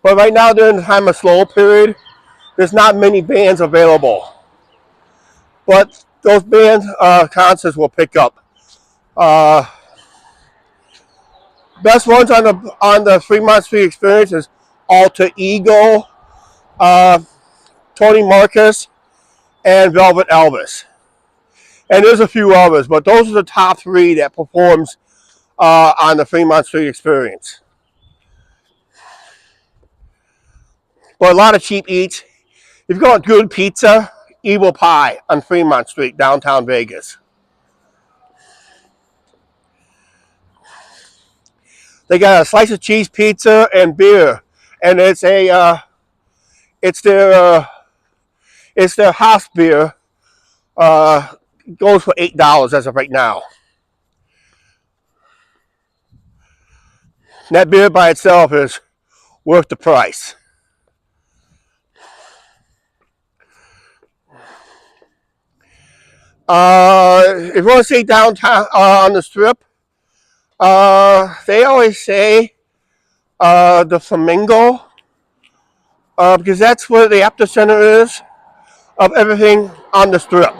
But right now, during the time of slow period, there's not many bands available. But those band concerts will pick up. Best ones on the Fremont Street Experience is Alter Ego, Tony Marcus, and Velvet Elvis. And there's a few others, but those are the top 3 that performs on the Fremont Street Experience. But a lot of cheap eats. If you want good pizza, Evil Pie on Fremont Street, downtown Vegas. They got a slice of cheese pizza and beer, and it's their house beer. Goes for $8 as of right now. And that beer by itself is worth the price. If you want to stay downtown on the strip, they always say the Flamingo, because that's where the epicenter is of everything on the strip.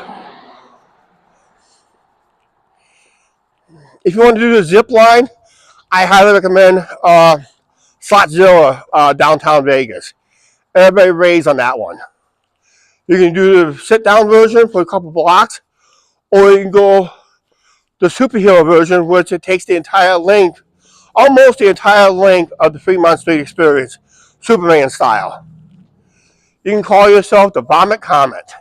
If you want to do the zip line, I highly recommend Slotzilla, downtown Vegas. Everybody raves on that one. You can do the sit-down version for a couple blocks, or you can go the superhero version, which it takes the entire length, almost the entire length of the Fremont Street Experience, Superman style. You can call yourself the Vomit Comet.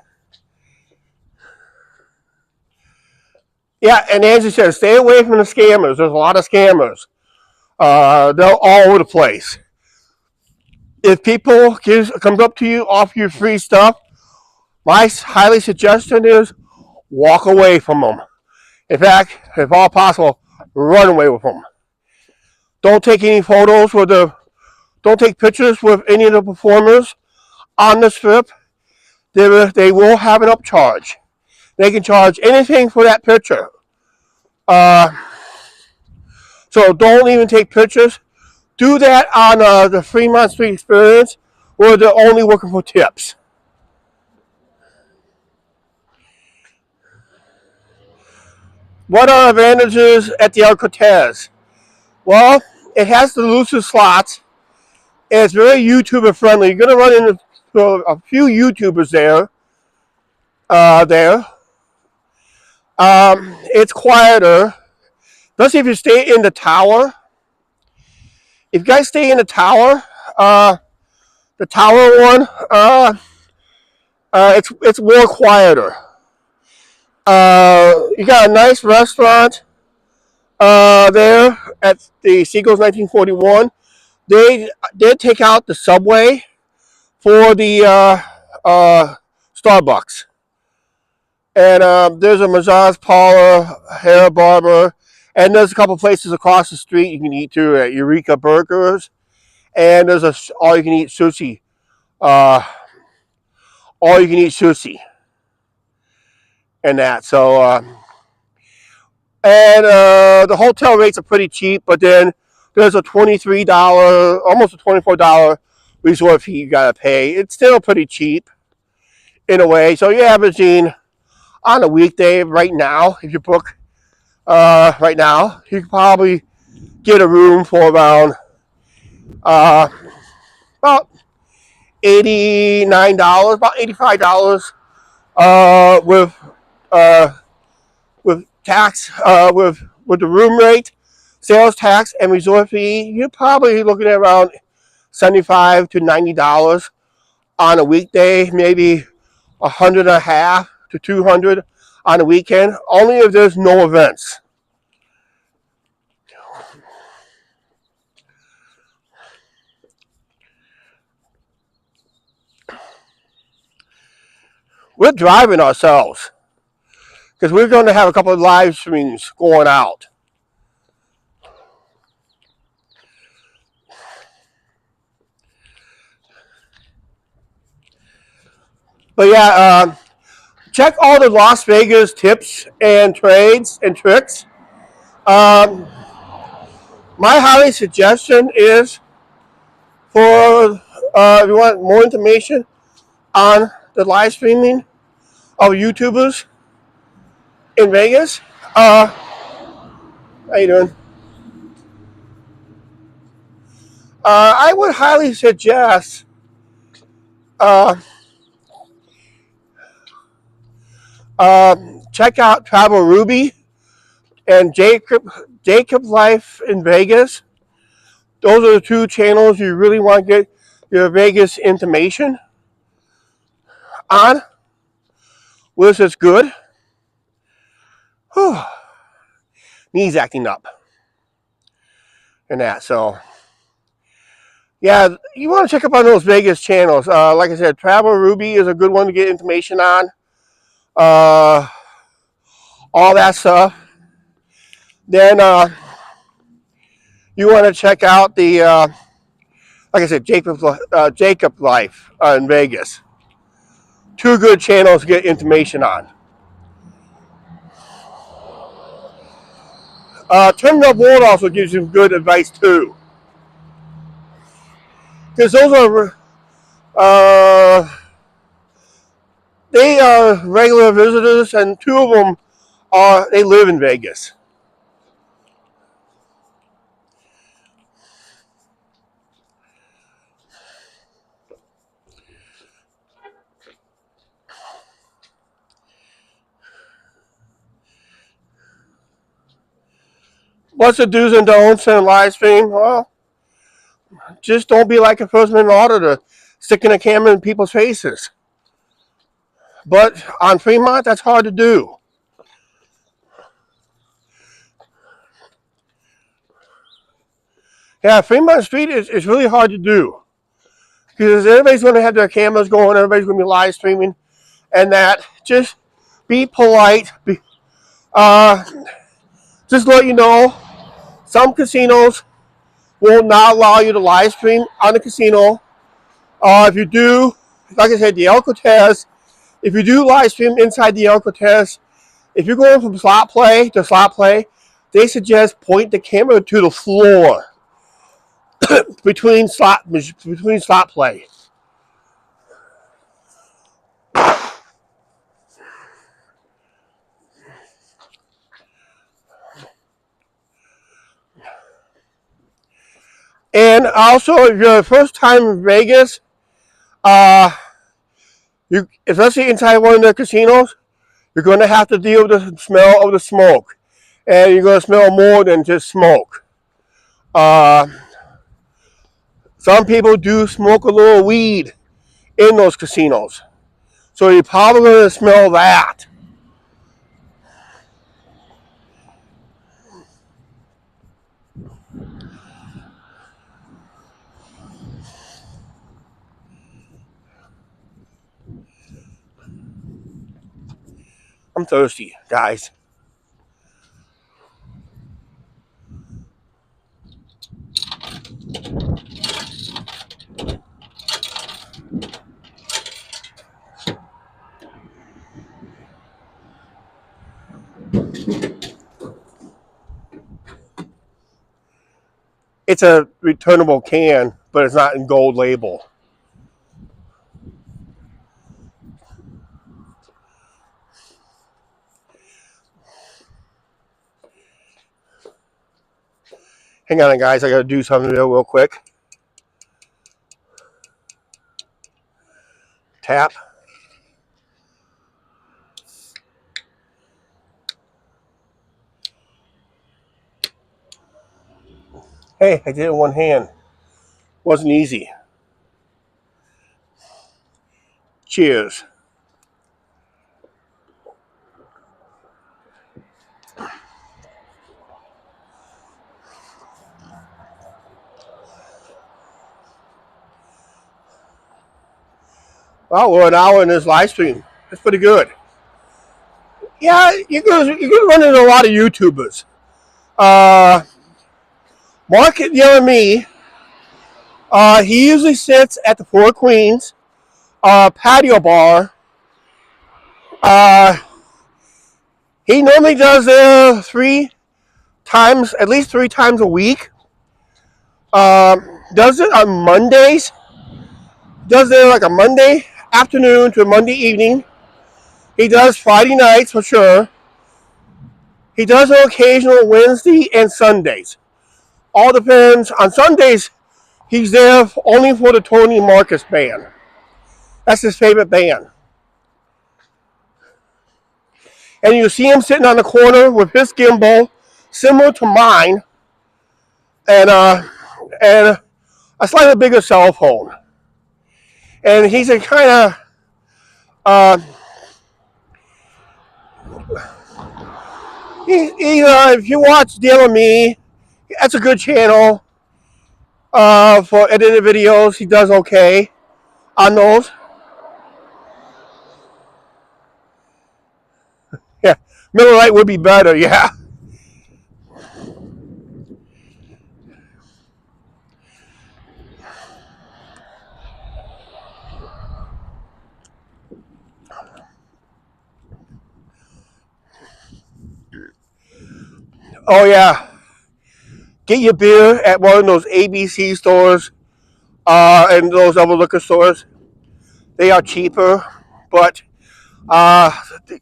Yeah, and Angie says, stay away from the scammers. There's a lot of scammers. They're all over the place. If people comes up to you, offer you free stuff, my highly suggestion is walk away from them. In fact, if all possible, run away with them. Don't take any photos don't take pictures with any of the performers on the strip. They will have an upcharge. They can charge anything for that picture. So don't even take pictures. Do that on the Fremont Street Experience, where they're only working for tips. What are advantages at the El Cortez? Well, it has the looser slots. And it's very YouTuber friendly. You're going to run into a few YouTubers there. It's quieter. Especially if you stay in the tower. If you guys stay in the tower one, it's more quieter. You got a nice restaurant there at the Seagulls 1941. They did take out the subway for the Starbucks. And there's a massage parlor, hair barber, and there's a couple places across the street you can eat too at Eureka Burgers. And there's all you can eat sushi. All you can eat sushi. And that. So, the hotel rates are pretty cheap, but then there's a $23, almost a $24 resort fee you gotta pay. It's still pretty cheap in a way. So you're averaging on a weekday right now, if you book right now, you can probably get a room for around about $89, about $85 with tax, with the room rate. sales tax and resort fee, you're probably looking at around $75 to $90 on a weekday, maybe $150 to $200 on a weekend, only if there's no events. We're driving ourselves because we're going to have a couple of live streams going out. But yeah, check all the Las Vegas tips and trades and tricks. My highly suggestion is for if you want more information on the live streaming of YouTubers in Vegas. How you doing? I would highly suggest check out Travel Ruby and Jacob Life in Vegas. Those are the two channels you really want to get your Vegas information on. This is good. Whew. Knees acting up and that. So yeah, you want to check up on those Vegas channels. Like I said, Travel Ruby is a good one to get information on. All that stuff. Then you want to check out the, like I said, Jacob Life in Vegas. Two good channels to get information on. Terminal Board also gives you good advice too. Because those are, they are regular visitors, and two of them they live in Vegas. What's the do's and don'ts in a live stream? Well, just don't be like a first-minute auditor, sticking a camera in people's faces. But on Fremont, that's hard to do. Yeah, Fremont Street is really hard to do. Because everybody's going to have their cameras going, everybody's going to be live streaming, and that. Just be polite. Just let you know, some casinos will not allow you to live stream on the casino. If you do, like I said, the El Cortez, if you do live stream inside the El Cortez, if you're going from slot play to slot play, they suggest point the camera to the floor between slot play. And also, if you're the first time in Vegas, especially inside one of the casinos, you're going to have to deal with the smell of the smoke. And you're going to smell more than just smoke. Some people do smoke a little weed in those casinos. So you're probably going to smell that. I'm thirsty, guys. It's a returnable can, but it's not in gold label. Hang on, guys. I got to do something real quick. Tap. Hey, I did it in one hand. Wasn't easy. Cheers. Well, we're an hour in this live stream. That's pretty good. Yeah, you're gonna run into a lot of YouTubers. Mark yelling me. He usually sits at the Four Queens patio bar. He normally does at least three times a week. Does it on Mondays. Does it like a Monday afternoon to a Monday evening. He does Friday nights for sure. He does an occasional Wednesday and Sundays. All depends. On Sundays, he's there only for the Tony Marcus band. That's his favorite band. And you see him sitting on the corner with his gimbal, similar to mine, and a slightly bigger cell phone. And he's a kind of if you watch Deal with Me, that's a good channel for edited videos. He does okay on those. Yeah, Miller Lite would be better. Yeah. Oh yeah. Get your beer at one of those ABC stores and those other liquor stores. They are cheaper, but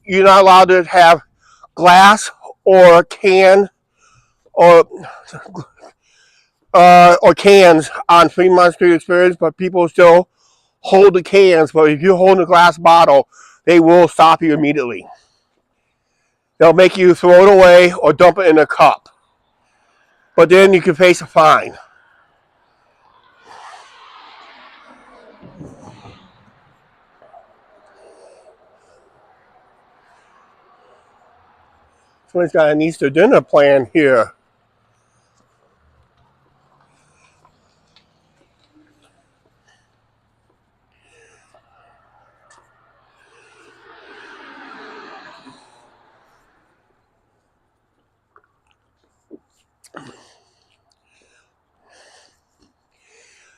you're not allowed to have glass or can or cans on Fremont Street Experience, but people still hold the cans. But if you hold a glass bottle, they will stop you immediately. They'll make you throw it away or dump it in a cup. But then you can face a fine. Someone's got an Easter dinner plan here.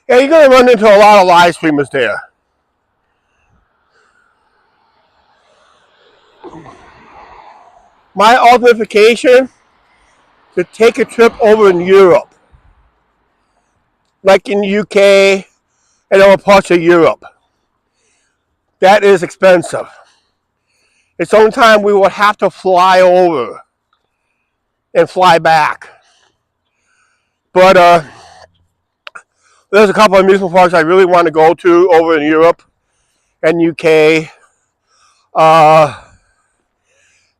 Yeah, you're going to run into a lot of live streamers there. My ultimate vacation to take a trip over in Europe, like in the UK and other parts of Europe. That is expensive. It's the only time we will have to fly over and fly back. But there's a couple of amusement parks I really want to go to over in Europe and UK.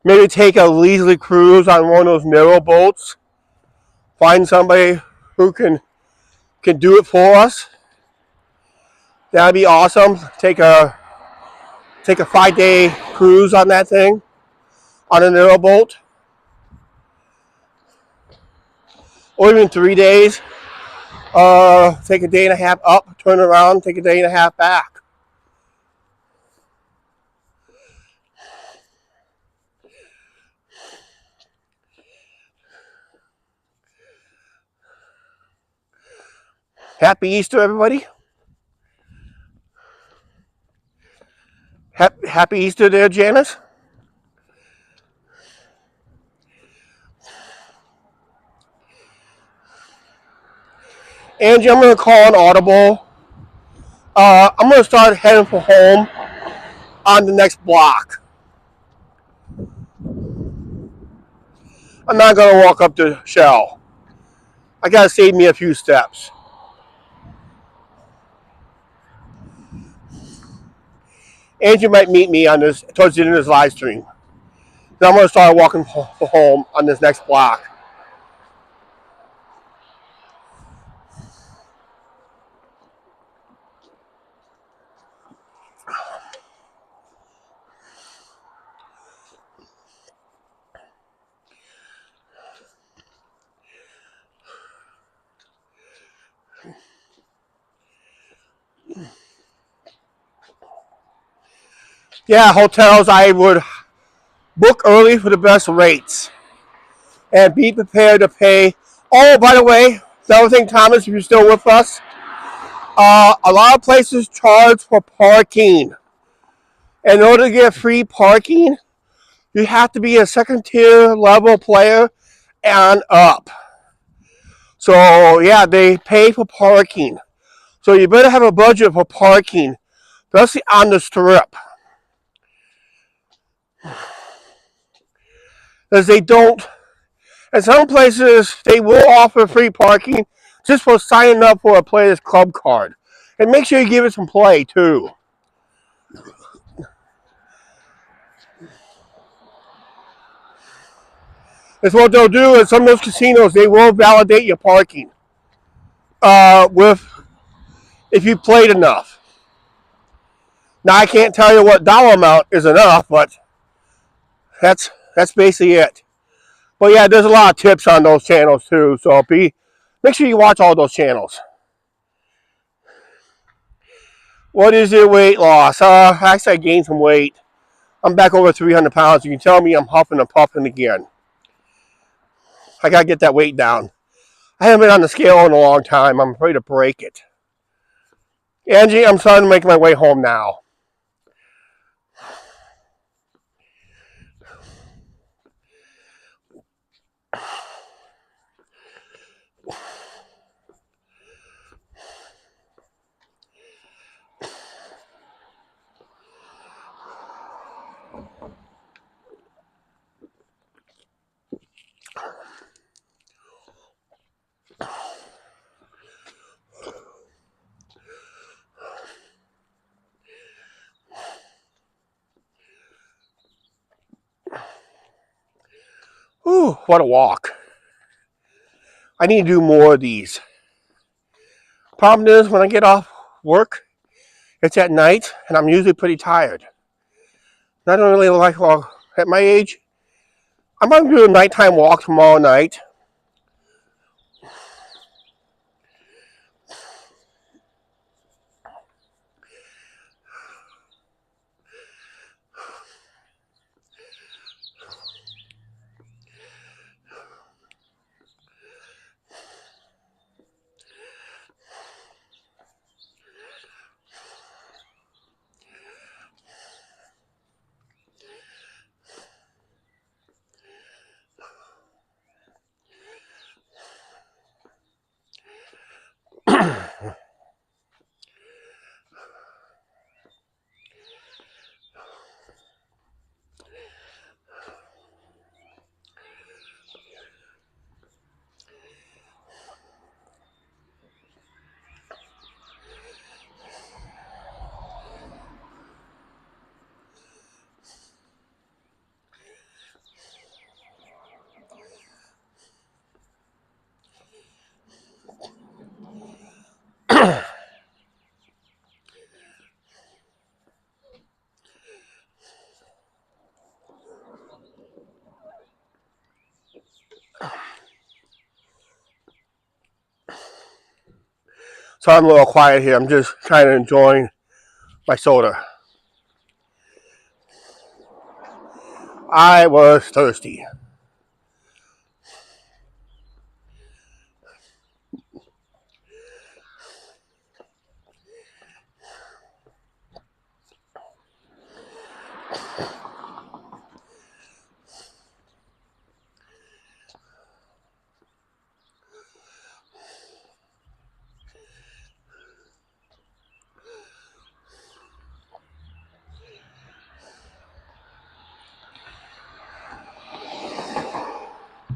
Maybe take a leisurely cruise on one of those narrow boats. Find somebody who can do it for us. That'd be awesome. Take a 5-day cruise on that thing, on a narrow boat, or even 3 days. Take a day and a half up, turn around, take a day and a half back. Happy Easter, everybody. Happy Easter there, Janice. Angie, I'm going to call an audible. I'm going to start heading for home on the next block. I'm not going to walk up to Shell. I got to save me a few steps. Angie might meet me on this towards the end of this live stream. Then I'm going to start walking for home on this next block. Yeah, hotels, I would book early for the best rates and be prepared to pay. Oh, by the way, the other thing, Thomas, if you're still with us, a lot of places charge for parking. In order to get free parking, you have to be a second tier level player and up. So, yeah, they pay for parking. So, you better have a budget for parking, especially on the strip. Because they don't, in some places, they will offer free parking just for signing up for a player's club card. And make sure you give it some play, too. That's what they'll do in some of those casinos. They will validate your parking with if you played enough. Now I can't tell you what dollar amount is enough, but that's basically it. But yeah, there's a lot of tips on those channels too. So make sure you watch all those channels. What is your weight loss? Actually, I gained some weight. I'm back over 300 pounds. You can tell me I'm huffing and puffing again. I gotta get that weight down. I haven't been on the scale in a long time. I'm afraid to break it. Angie, I'm starting to make my way home now. Ooh, what a walk. I need to do more of these. Problem is, when I get off work, it's at night, and I'm usually pretty tired. I don't really like, well, at my age, I'm going to do a nighttime walk tomorrow night. So I'm a little quiet here. I'm just kind of enjoying my soda. I was thirsty.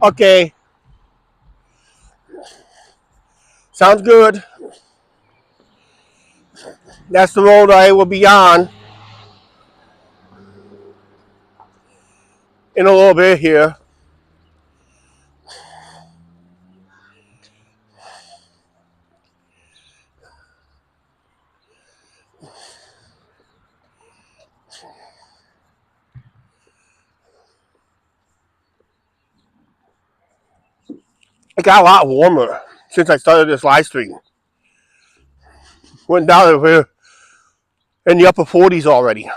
Okay. Sounds good. That's the road I will be on in a little bit here. It got a lot warmer since I started this live stream. Went down to in the upper 40s already.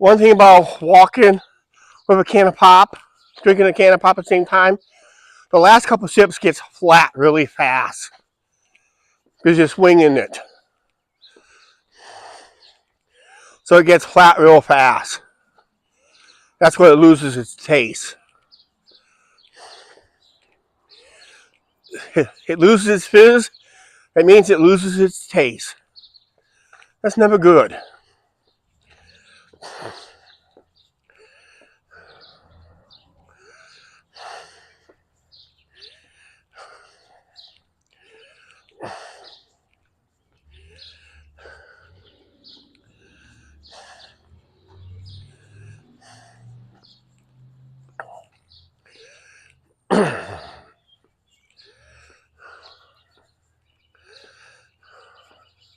One thing about walking with a can of pop, drinking a can of pop at the same time, the last couple sips gets flat really fast because you're swinging it. So it gets flat real fast. That's where it loses its taste. It loses its fizz, that means it loses its taste. That's never good.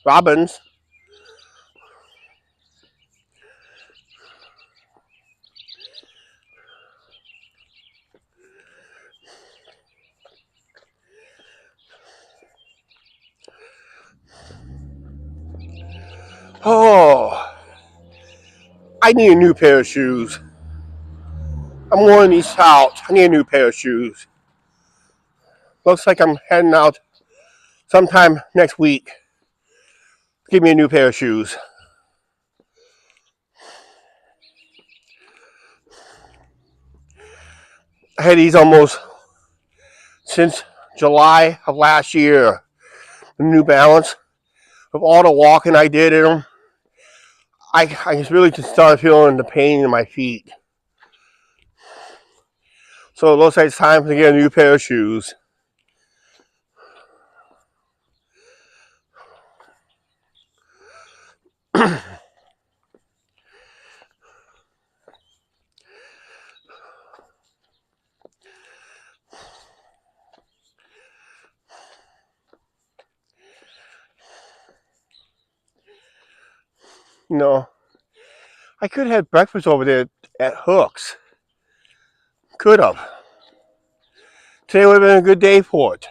Robins. Oh, I need a new pair of shoes. I'm wearing these out. I need a new pair of shoes. Looks like I'm heading out sometime next week. Give me a new pair of shoes. I had these almost since July of last year. The New Balance. Of all the walking I did in them, I really just started feeling the pain in my feet. So it looks like it's time to get a new pair of shoes. You know, I could have had breakfast over there at Hooks. Could have. Today would have been a good day for it.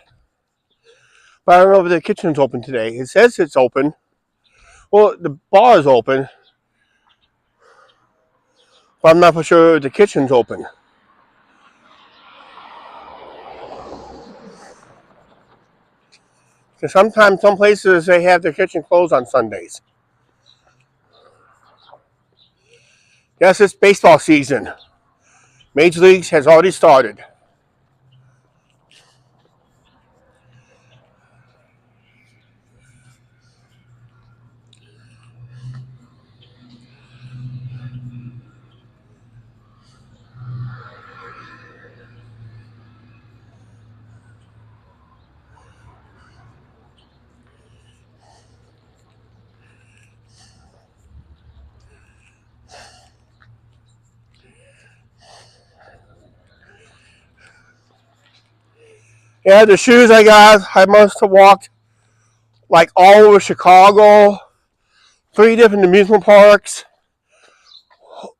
But I don't know if the kitchen's open today. It says it's open. Well, the bar is open. But I'm not for sure the kitchen's open. Because sometimes some places they have their kitchen closed on Sundays. Yes, it's baseball season. Major Leagues has already started. Yeah, the shoes I got, I must have walked like all over Chicago, 3 different amusement parks.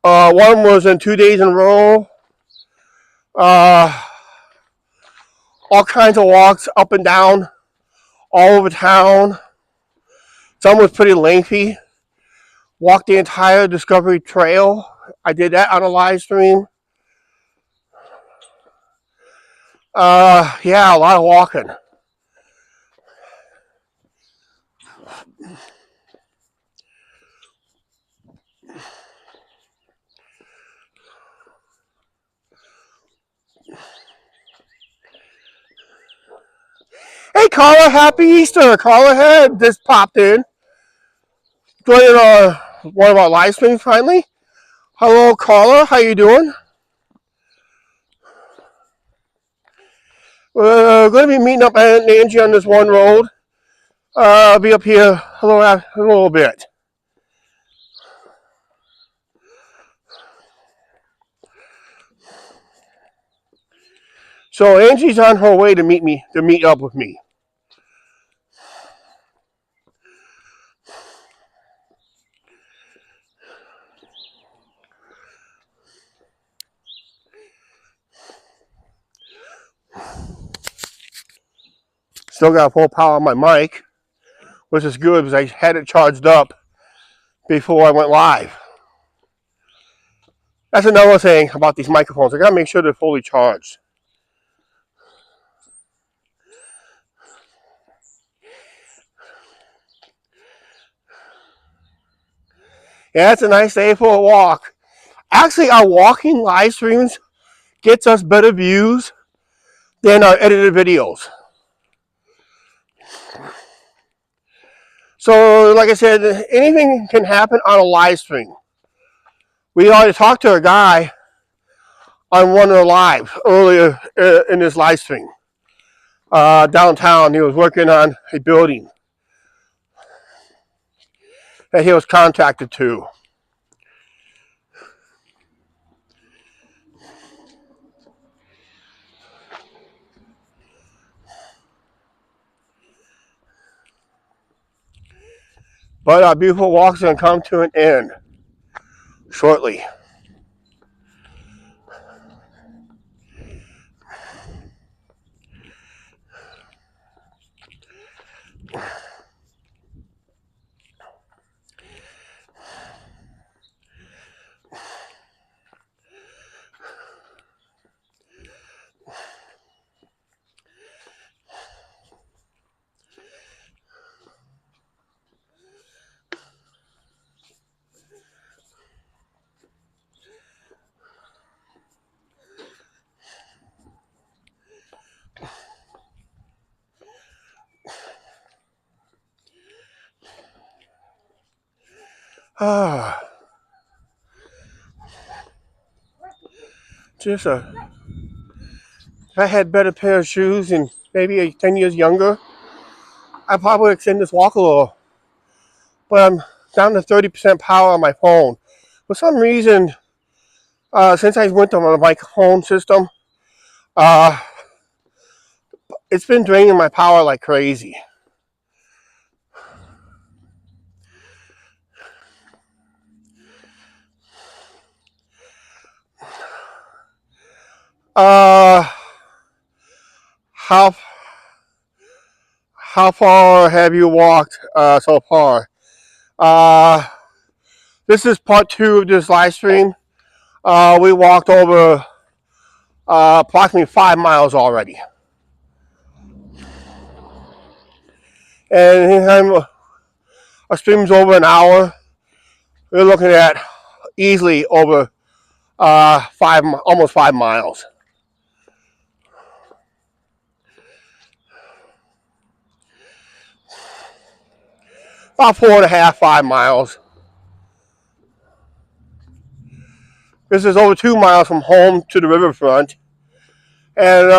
One was in 2 days in a row. All kinds of walks up and down, all over town. Some was pretty lengthy. Walked the entire Discovery Trail. I did that on a live stream. Yeah, a lot of walking. Hey, Carla, happy Easter. Carla had just popped in. Joining one of our live streams finally. Hello, Carla. How you doing? We're going to be meeting up Aunt Angie on this one road. I'll be up here a little bit. So Angie's on her way to meet up with me. Still got full power on my mic, which is good because I had it charged up before I went live. That's another thing about these microphones. I gotta make sure they're fully charged. Yeah, it's a nice day for a walk. Actually, our walking live streams gets us better views than our edited videos. So, like I said, anything can happen on a live stream. We already talked to a guy on one of the lives earlier in this live stream. Downtown, he was working on a building that he was contracted to. But our beautiful walk's going to come to an end shortly. Just if I had better pair of shoes and maybe 10 years younger, I'd probably extend this walk a little. But I'm down to 30% power on my phone. For some reason, since I went on my phone system, it's been draining my power like crazy. How far have you walked so far? This is part 2 of this live stream. We walked over approximately 5 miles already. And anytime a stream's over an hour, we're looking at easily over almost 5 miles. About 4.5, 5 miles. This is over 2 miles from home to the riverfront, and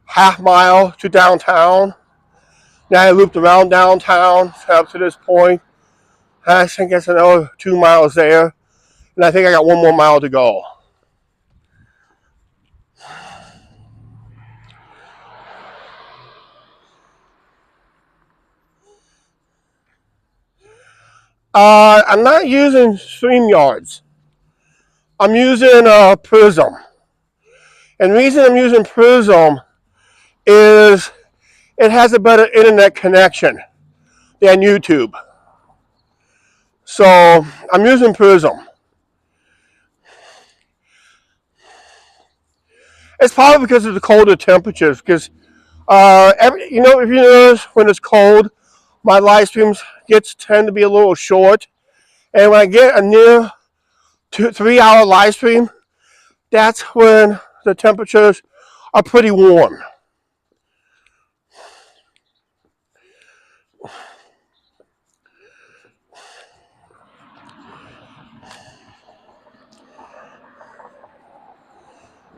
half mile to downtown. Now I looped around downtown up to this point. I think that's another 2 miles there, and I think I got 1 more mile to go. I'm not using StreamYards. I'm using Prism. And the reason I'm using Prism is it has a better internet connection than YouTube. So I'm using Prism. It's probably because of the colder temperatures. Because if you notice when it's cold, my live streams tend to be a little short. And when I get a near 3 hour live stream, that's when the temperatures are pretty warm.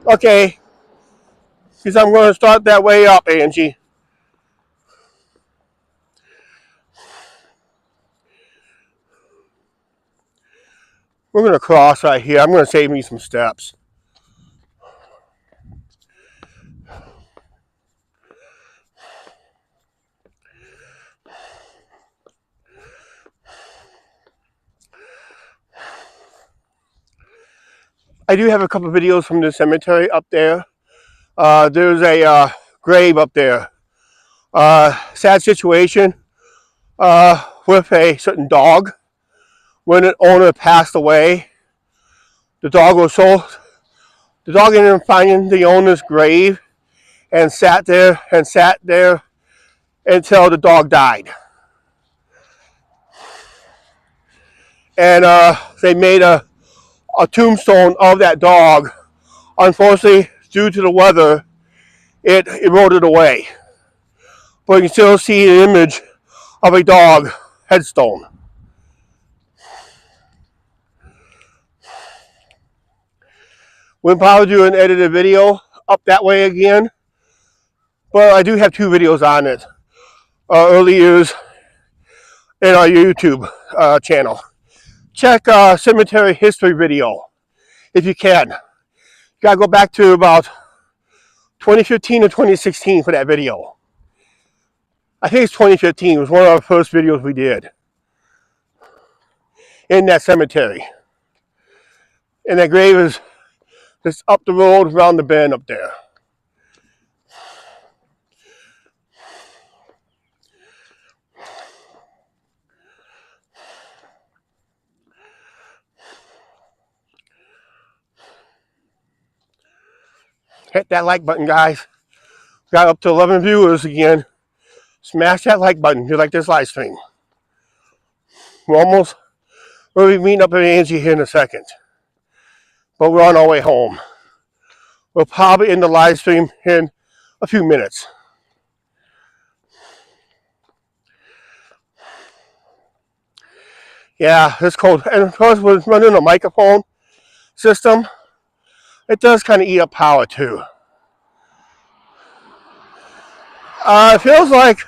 Okay, because I'm going to start that way up, Angie. We're going to cross right here. I'm going to save me some steps. I do have a couple of videos from the cemetery up there. There's a grave up there. Sad situation with a certain dog. When an owner passed away, The dog ended up finding the owner's grave and sat there until the dog died. And they made a tombstone of that dog. Unfortunately, due to the weather, it eroded away. But you can still see an image of a dog headstone. We'll probably do an edited video up that way again. But I do have 2 videos on it. Early years in our YouTube channel. Check cemetery history video if you can. You gotta go back to about 2015 or 2016 for that video. I think it's 2015. It was one of our first videos we did in that cemetery. And that grave is just up the road around the bend up there. Hit that like button, guys. Got up to 11 viewers again. Smash that like button if you like this live stream. We'll be meeting up with Angie here in a second. But we're on our way home. We'll probably end the live stream in a few minutes. Yeah, it's cold. And of course, we're running a microphone system. It does kind of eat up power too. It feels like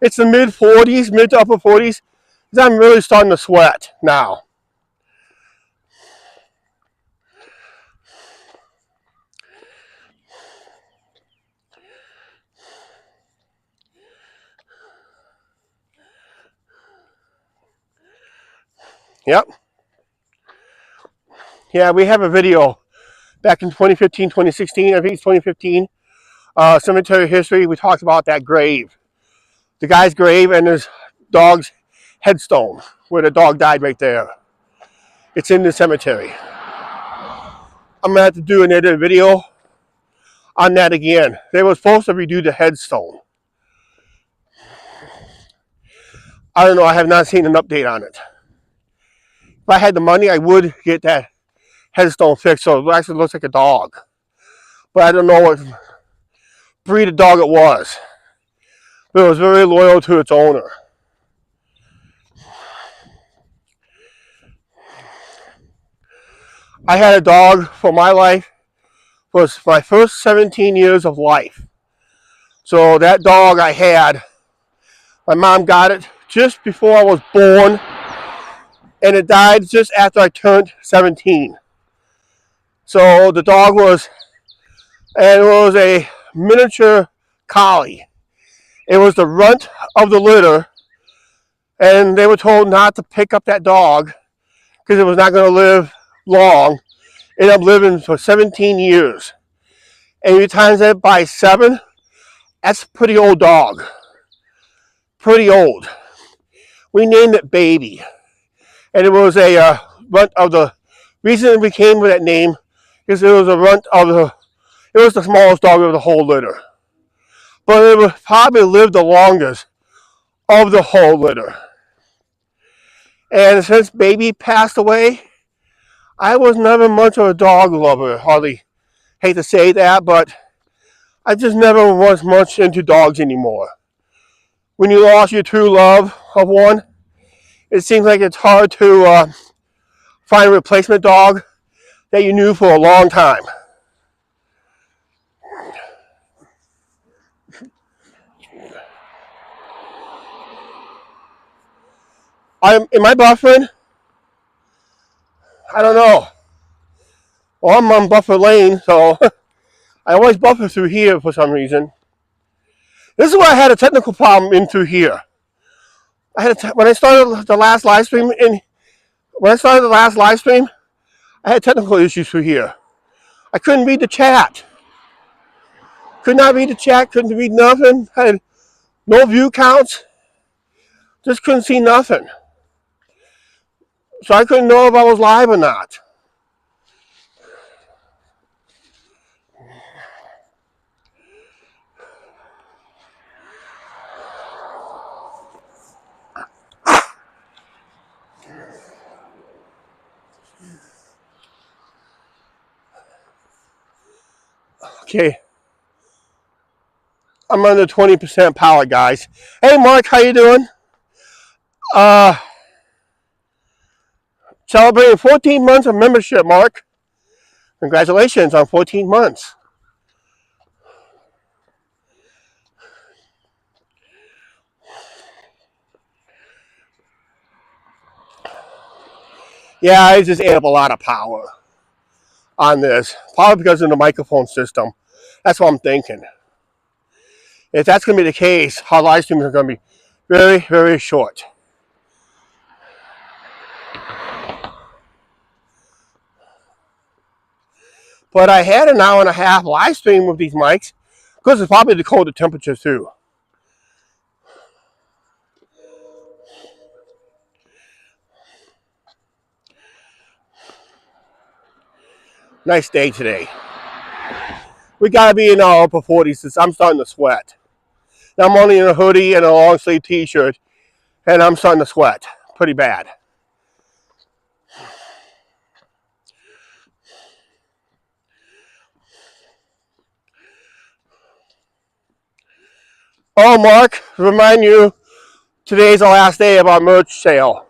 it's the mid to upper 40s. Because I'm really starting to sweat now. Yep. Yeah, we have a video back in 2015, 2016. I think it's 2015. Cemetery history. We talked about that grave. The guy's grave and his dog's headstone where the dog died right there. It's in the cemetery. I'm going to have to do an edited video on that again. They were supposed to redo the headstone. I don't know. I have not seen an update on it. If I had the money, I would get that headstone fixed so it actually looks like a dog. But I don't know what breed of dog it was. But it was very loyal to its owner. I had a dog for my life. It was my first 17 years of life. So that dog I had, my mom got it just before I was born. And it died just after I turned 17. So the dog was a miniature collie. It was the runt of the litter. And they were told not to pick up that dog because it was not going to live long. It ended up living for 17 years. And you times that by 7, that's a pretty old dog. Pretty old. We named it Baby. And it was a runt of the reason we came with that name is it was a runt of it was the smallest dog of the whole litter. But it would probably lived the longest of the whole litter. And since Baby passed away, I was never much of a dog lover. Hardly hate to say that, but I just never was much into dogs anymore. When you lost your true love of one, it seems like it's hard to find a replacement dog that you knew for a long time. Am I buffering? I don't know. Well, I'm on buffer lane, so I always buffer through here for some reason. This is where I had a technical problem in through here. When I started the last live stream, I had technical issues through here. I couldn't read the chat. Could not read the chat, couldn't read nothing. I had no view counts. Just couldn't see nothing. So I couldn't know if I was live or not. Okay. I'm under 20% power, guys. Hey, Mark, how you doing? Celebrating 14 months of membership, Mark. Congratulations on 14 months. Yeah, I just ate up a lot of power on this. Probably because of the microphone system. That's what I'm thinking. If that's going to be the case, our live streams are going to be very, very short. But I had an hour and a half live stream with these mics because it's probably the colder temperatures too. Nice day today. We got to be in our upper 40s since I'm starting to sweat. Now I'm only in a hoodie and a long sleeve t-shirt and I'm starting to sweat pretty bad. Oh, Mark, remind you, today's the last day of our merch sale.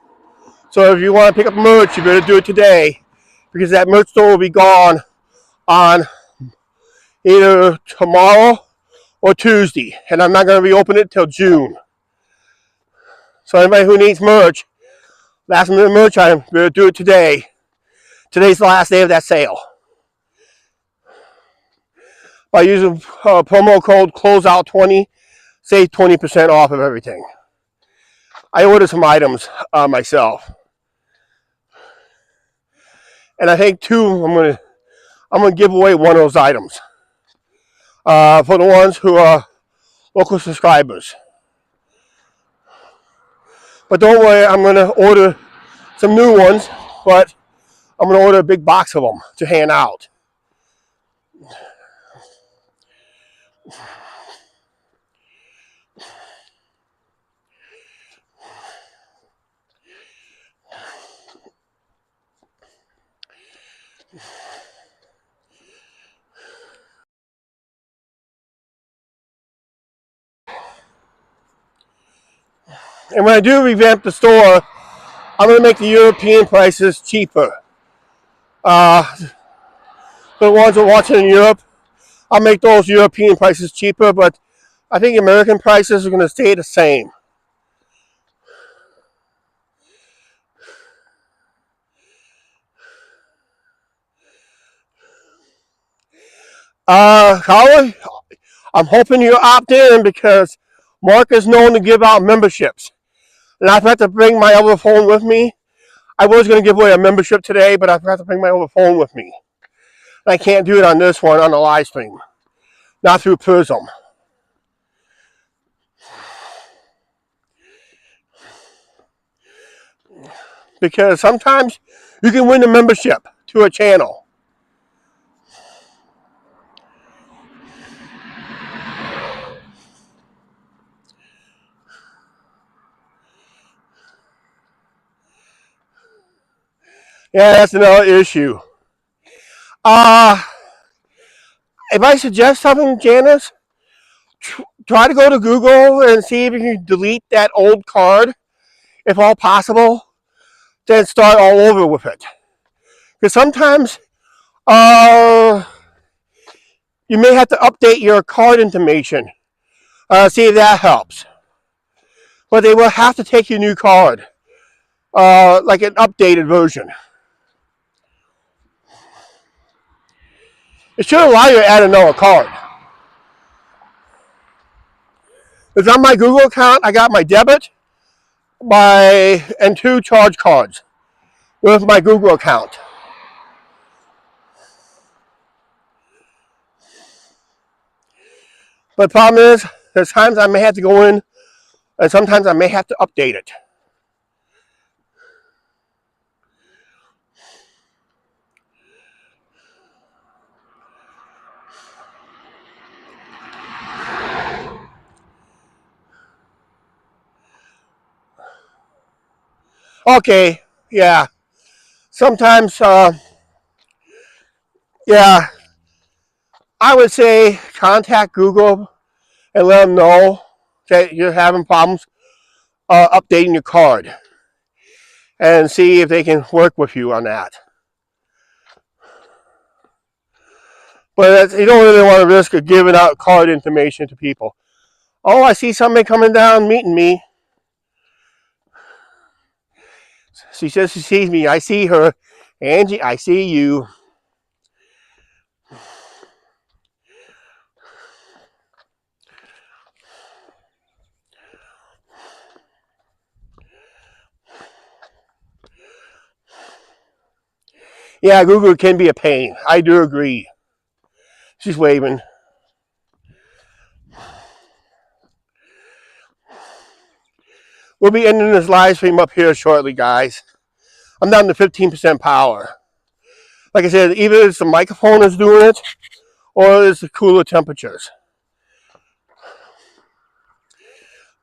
So if you want to pick up merch, you better do it today because that merch store will be gone on either tomorrow or Tuesday. And I'm not going to reopen it till June. So anybody who needs merch, last minute merch item, better do it today. Today's the last day of that sale. By using promo code CLOSEOUT20, save 20% off of everything. I ordered some items myself. And I think two, I'm gonna give away one of those items for the ones who are local subscribers. But don't worry, I'm gonna order some new ones, but I'm gonna order a big box of them to hand out. And when I do revamp the store, I'm gonna make the European prices cheaper. For the ones that are watching in Europe, I'll make those European prices cheaper, but I think American prices are gonna stay the same. Holly, I'm hoping you opt in because Mark is known to give out memberships. And I've had to bring my other phone with me. I was going to give away a membership today, but I've had to bring my other phone with me. And I can't do it on this one on the live stream. Not through Prism. Because sometimes you can win a membership to a channel. Yeah, that's another issue. If I suggest something, Janice, try to go to Google and see if you can delete that old card, if all possible, then start all over with it. Because sometimes you may have to update your card information. See if that helps. But they will have to take your new card, like an updated version. It should allow you to add another card. Because on my Google account, I got my debit, and 2 charge cards with my Google account. But the problem is, there's times I may have to go in, and sometimes I may have to update it. Okay, yeah. Sometimes, yeah. I would say contact Google and let them know that you're having problems updating your card, and see if they can work with you on that. But you don't really want to risk of giving out card information to people. Oh, I see somebody coming down meeting me. She says she sees me. I see her. Angie, I see you. Yeah, Google can be a pain. I do agree. She's waving. We'll be ending this live stream up here shortly, guys. I'm down to 15% power. Like I said, either it's the microphone is doing it, or it's the cooler temperatures.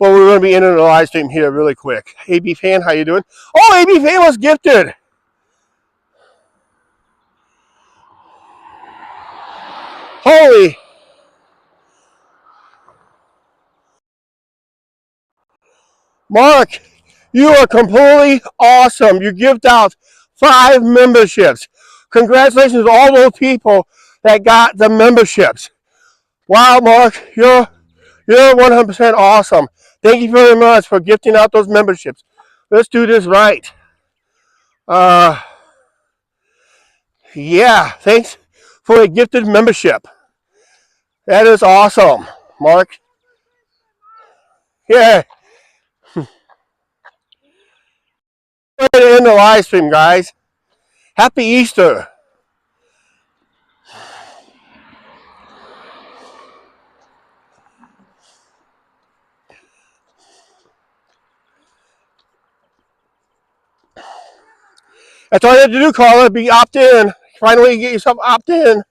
Well, we're going to be ending the live stream here really quick. AB Fan, how you doing? Oh, AB Fan was gifted. Holy. Mark, you are completely awesome. You gift out 5 memberships. Congratulations to all those people that got the memberships. Wow, Mark, you're 100% awesome. Thank you very much for gifting out those memberships. Let's do this right. Yeah, thanks for a gifted membership. That is awesome, Mark. Yeah. We're going to end the live stream, guys. Happy Easter. That's all you have to do, caller. Be opt in. Find a way to get yourself opt in,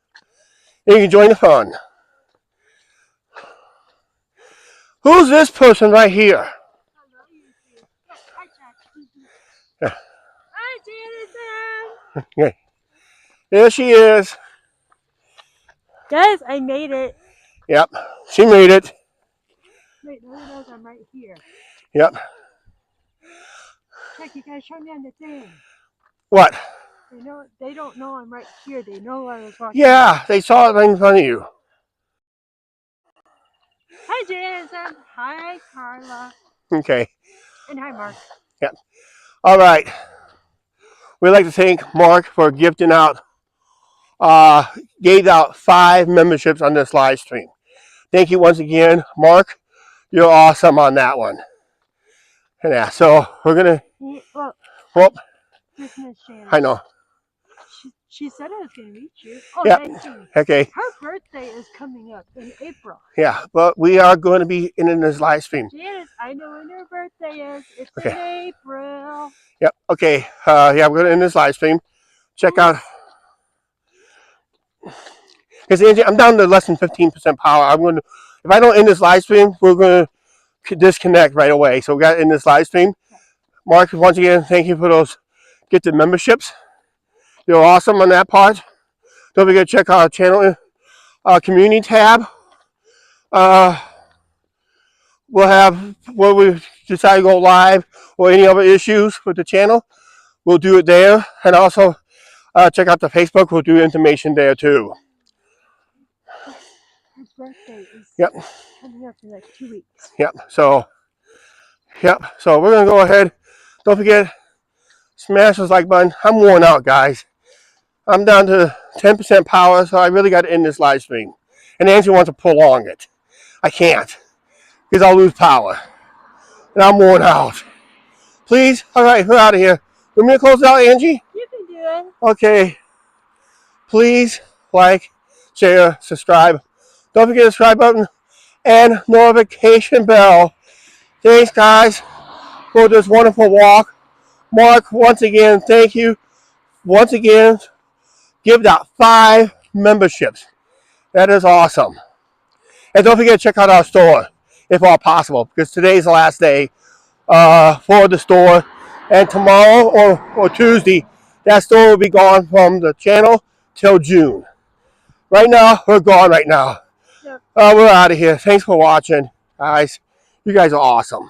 and you can join the fun. Who's this person right here? Hi, Janet. Okay. There she is. Guys, I made it. Yep, she made it. Wait, nobody knows I'm right here. Yep. Check, you guys show me on the thing. What? They don't know I'm right here. They know I was walking. Yeah, they saw it right in front of you. Hi, Janet. Hi, Carla. Okay. And hi, Mark. Yep. All right. We'd like to thank Mark for gifting out, gave out 5 memberships on this live stream. Thank you once again, Mark. You're awesome on that one. And yeah, so we're gonna. Well, I know. She said I was going to meet you. Oh, yep. 19. Okay. Her birthday is coming up in April. Yeah, but we are going to be in this live stream. Janice, I know when her birthday is. It's in April. Yep. Okay. Yeah, we're going to end this live stream. Check out. Because Angie, I'm down to less than 15% power. I'm going to. If I don't end this live stream, we're going to disconnect right away. So we got to end this live stream. Mark, once again, thank you for those gifted memberships. You're awesome on that part. Don't forget to check out our channel community tab. We'll have when we decide to go live or any other issues with the channel, we'll do it there. And also check out the Facebook. We'll do information there too. Her birthday is coming up in like 2 weeks. Yep. So we're gonna go ahead. Don't forget, smash those like button. I'm worn out, guys. I'm down to 10% power, so I really got to end this live stream. And Angie wants to prolong it. I can't, because I'll lose power. And I'm worn out. Please? All right, we're out of here. Want me to close it out, Angie? You can do it. Okay. Please like, share, subscribe. Don't forget the subscribe button and notification bell. Thanks, guys, for this wonderful walk. Mark, once again, thank you. Once again, give out 5 memberships. That is awesome. And don't forget to check out our store, if all possible, because today's the last day for the store. And tomorrow or Tuesday, that store will be gone from the channel till June. Right now, we're gone right now. Yep. We're out of here. Thanks for watching, guys. You guys are awesome.